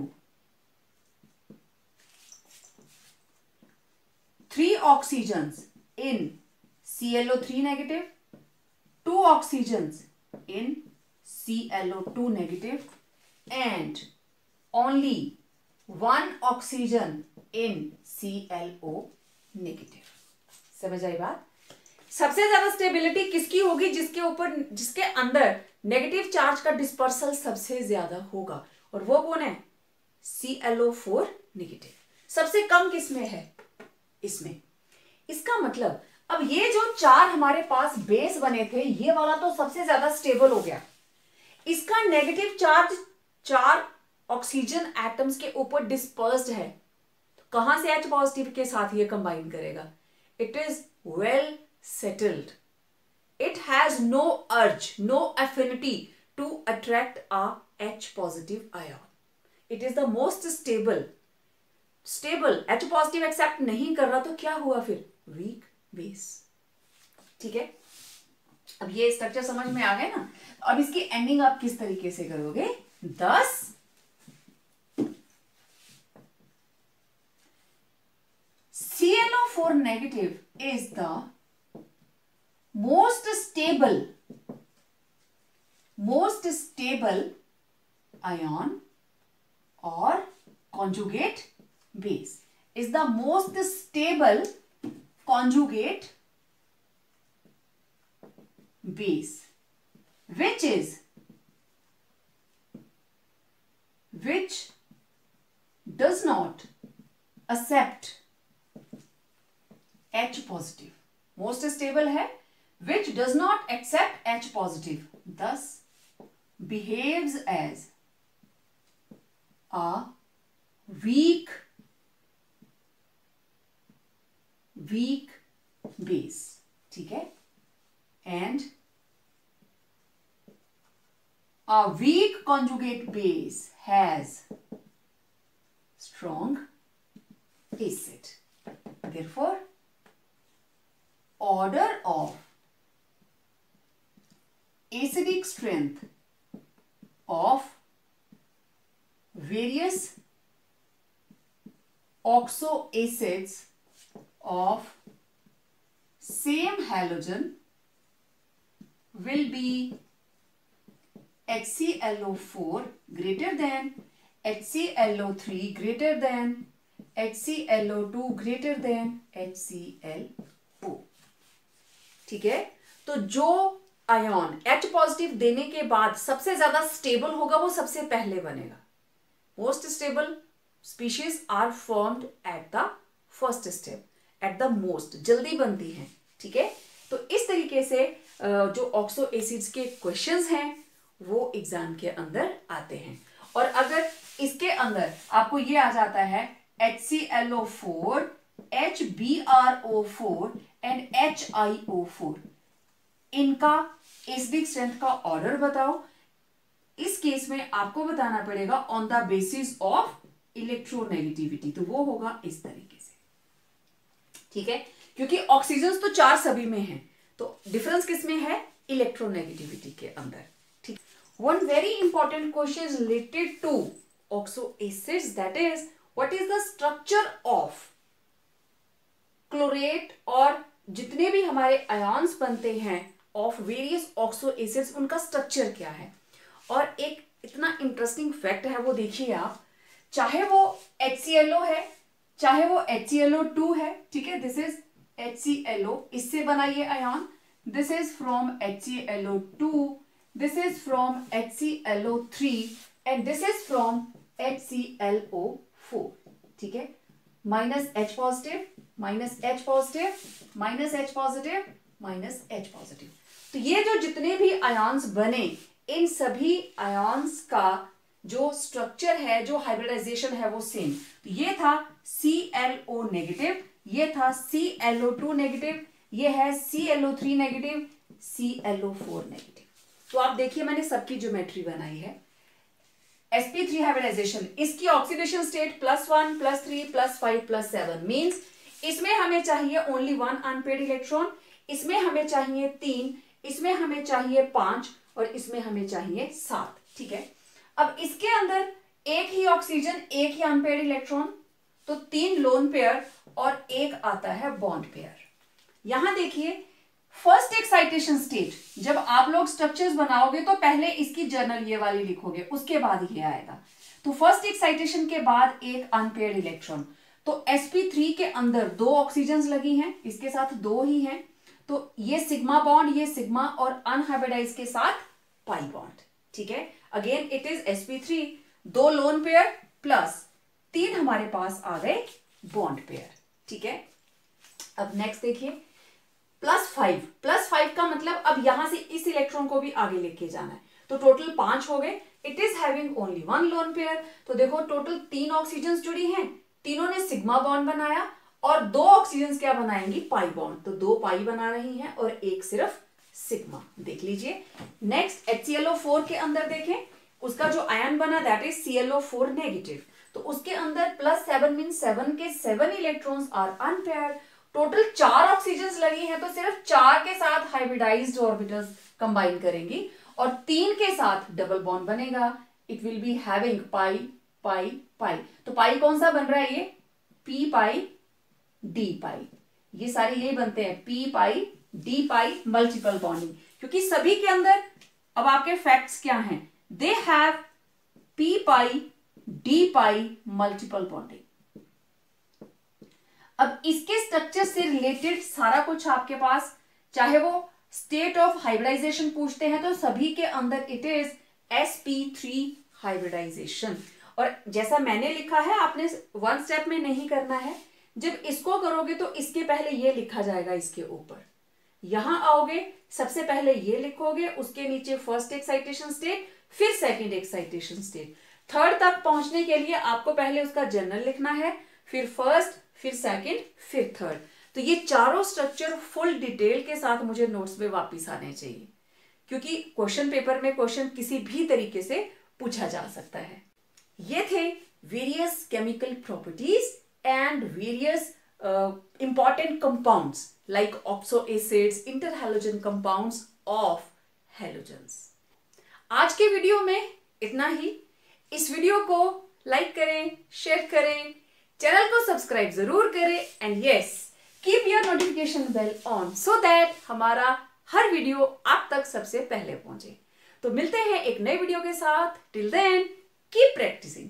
3 oxygens in ClO3 negative, 2 oxygens in ClO2 negative, and only 1 oxygen in ClO negative. समझ आई बात? सबसे ज्यादा stability किसकी होगी, जिसके अंदर negative charge का dispersal सबसे ज्यादा होगा, और वो कौन है, ClO4 नेगेटिव। सबसे कम किसमें है, इसमें। इसका मतलब अब ये जो 4 हमारे पास बेस बने थे, ये वाला तो सबसे ज्यादा स्टेबल हो गया। इसका नेगेटिव चार्ज 4 ऑक्सीजन एटम्स के ऊपर डिस्पर्स्ड है, तो कहां से H पॉजिटिव के साथ ये कंबाइन करेगा? It is well settled, it has no urge, no affinity to attract a H positive ion. It is the most stable. H positive accept नहीं कर रहा तो क्या हुआ फिर? Weak base. ठीक है, अब ये स्ट्रक्चर समझ में आ गया ना? अब इसकी एंडिंग आप किस तरीके से करोगे? Thus ClO4 negative is the most stable ion or conjugate base, is the most stable conjugate base which does not accept H positive. Most stable है which does not accept H positive, thus behaves as a weak base. ठीक है, and a weak conjugate base has strong acid. Therefore, order of acidic strength of various oxo acids of same halogen will be HClO4 greater than HClO3 greater than HClO2 greater than HClO. ठीक है, तो जो ion H positive देने के बाद सबसे ज्यादा stable होगा वो सबसे पहले बनेगा। Most stable species are formed at the first step, at the most जल्दी बनती हैं। ठीक है, तो इस तरीके से जो ऑक्सो एसिड्स के क्वेश्चंस हैं वो एग्जाम के अंदर आते हैं। और अगर इसके अंदर आपको ये आ जाता है HClO4, HbRO4 एंड HiO4, इनका एसिडिक स्ट्रेंथ का ऑर्डर बताओ, इस केस में आपको बताना पड़ेगा on the basis of electronegativity, तो वो होगा इस तरीके से। ठीक है, क्योंकि ऑक्सीजन तो 4 सभी में है, तो डिफरेंस किस में है? इलेक्ट्रोनेगेटिविटी के अंदर। ठीक, one very important question is related to oxo acids, that is what is the structure of chlorate और जितने भी हमारे आयन्स बनते हैं ऑफ वेरियस ऑक्सो एसिड्स, उनका स्ट्रक्चर क्या है। और एक इतना इंटरेस्टिंग फैक्ट है वो देखिए आप, चाहे वो HClO है चाहे वो HClO2 है, ठीक है, दिस इज HClO, इससे बना ये ion, this is from HClO2, this is from HClO3 and this is from HClO4। ठीक है, minus H positive minus H positive minus H positive minus H positive, तो ये जो जितने भी आयन्स बने इन सभी आयन्स का जो स्ट्रक्चर है, जो हाइब्रिडाइजेशन है वो सेम। तो ये था ClO नेगेटिव, ये था ClO2 नेगेटिव, ये है ClO3 नेगेटिव, ClO4 नेगेटिव। तो आप देखिए मैंने सबकी ज्योमेट्री बनाई है। sp3 हाइब्रिडाइजेशन, इसकी ऑक्सीडेशन स्टेट +1 +3 +5 +7 मींस इसमें हमें चाहिए ओनली 1 अनपेयर्ड इलेक्ट्रॉन, इसमें हमें चाहिए 3, इसमें हमें चाहिए 5 और इसमें हमें चाहिए 7। ठीक है, अब इसके अंदर एक ही ऑक्सीजन एक ही अनपेयर्ड इलेक्ट्रॉन, तो 3 लोन पेयर और एक आता है बॉन्ड पेयर। यहां देखिए फर्स्ट एक्साइटेशन स्टेट, जब आप लोग स्ट्रक्चर्स बनाओगे तो पहले इसकी जर्नल ये वाली लिखोगे, उसके बाद ये आएगा। तो फर्स्ट एक्साइटेशन के बाद एक अनपेयर्ड इलेक्ट्रॉन, तो sp3 के अंदर 2 ऑक्सीजन लगी हैं, इसके साथ 2 ही हैं, तो ये सिग्मा बॉन्ड, ये सिग्मा और अनहाइब्रिडाइज के साथ पाई बॉन्ड। ठीक है, again it is sp3, 2 lone pair plus 3 हमारे पास आ गए बॉन्ड पेयर। ठीक है, अब नेक्स्ट देखिए +5 का मतलब अब यहां से इस इलेक्ट्रॉन को भी आगे लेके जाना है, तो टोटल 5 हो गए। It is having only 1 lone pair, तो देखो टोटल 3 ऑक्सीजन जुड़ी हैं, तीनों ने सिग्मा बॉन्ड बनाया और 2 ऑक्सीजन क्या बनाएंगी, पाई बॉन्ड, तो 2 पाई बना रही हैं और एक सिर्फ सिग्मा। देख लीजिए नेक्स्ट HClO4 के अंदर देखें, उसका जो आयन बना दैट इज ClO4 नेगेटिव, तो उसके अंदर +7 मीन 7 के 7 electrons are unpaired. Total 4 oxygen लगी हैं, तो सिर्फ 4 के साथ हाइब्रिडाइज्ड ऑर्बिटल्स कंबाइन करेंगी और 3 के साथ डबल बॉन्ड बनेगा। इट विल बी हैविंग पाई पाई पाई, तो पाई कौन सा बन रहा है, ये p पाई d पाई, ये सारे यही बनते हैं p pi d pi multiple bonding, क्योंकि सभी के अंदर अब आपके फैक्ट्स क्या हैं, they have p pi d pi multiple bonding. अब इसके स्ट्रक्चर से रिलेटेड सारा कुछ आपके पास, चाहे वो स्टेट ऑफ हाइब्रिडाइजेशन पूछते हैं तो सभी के अंदर इट इज sp3 हाइब्रिडाइजेशन। और जैसा मैंने लिखा है आपने 1 स्टेप में नहीं करना है, जब इसको करोगे तो इसके पहले ये लिखा जाएगा, इसके ऊपर यहां आओगे सबसे पहले ये लिखोगे, उसके नीचे फर्स्ट एक्साइटेशन स्टेट, फिर सेकंड एक्साइटेशन स्टेट। थर्ड तक पहुंचने के लिए आपको पहले उसका जनरल लिखना है, फिर फर्स्ट, फिर सेकंड, फिर थर्ड। तो ये चारों स्ट्रक्चर फुल डिटेल के साथ मुझे नोट्स में वापस आने चाहिए, क्योंकि क्वेश्चन पेपर में क्वेश्चन किसी भी तरीके से पूछा जा सकता है। ये थे various chemical properties and various important compounds like oxo acids, interhalogen compounds of halogens. आज के वीडियो में इतना ही। इस वीडियो को लाइक करें, शेयर करें, चैनल को सब्सक्राइब जरूर करें and yes keep your notification bell on so that हमारा हर वीडियो आप तक सबसे पहले पहुंचे। तो मिलते हैं एक नए वीडियो के साथ। Till then keep practising.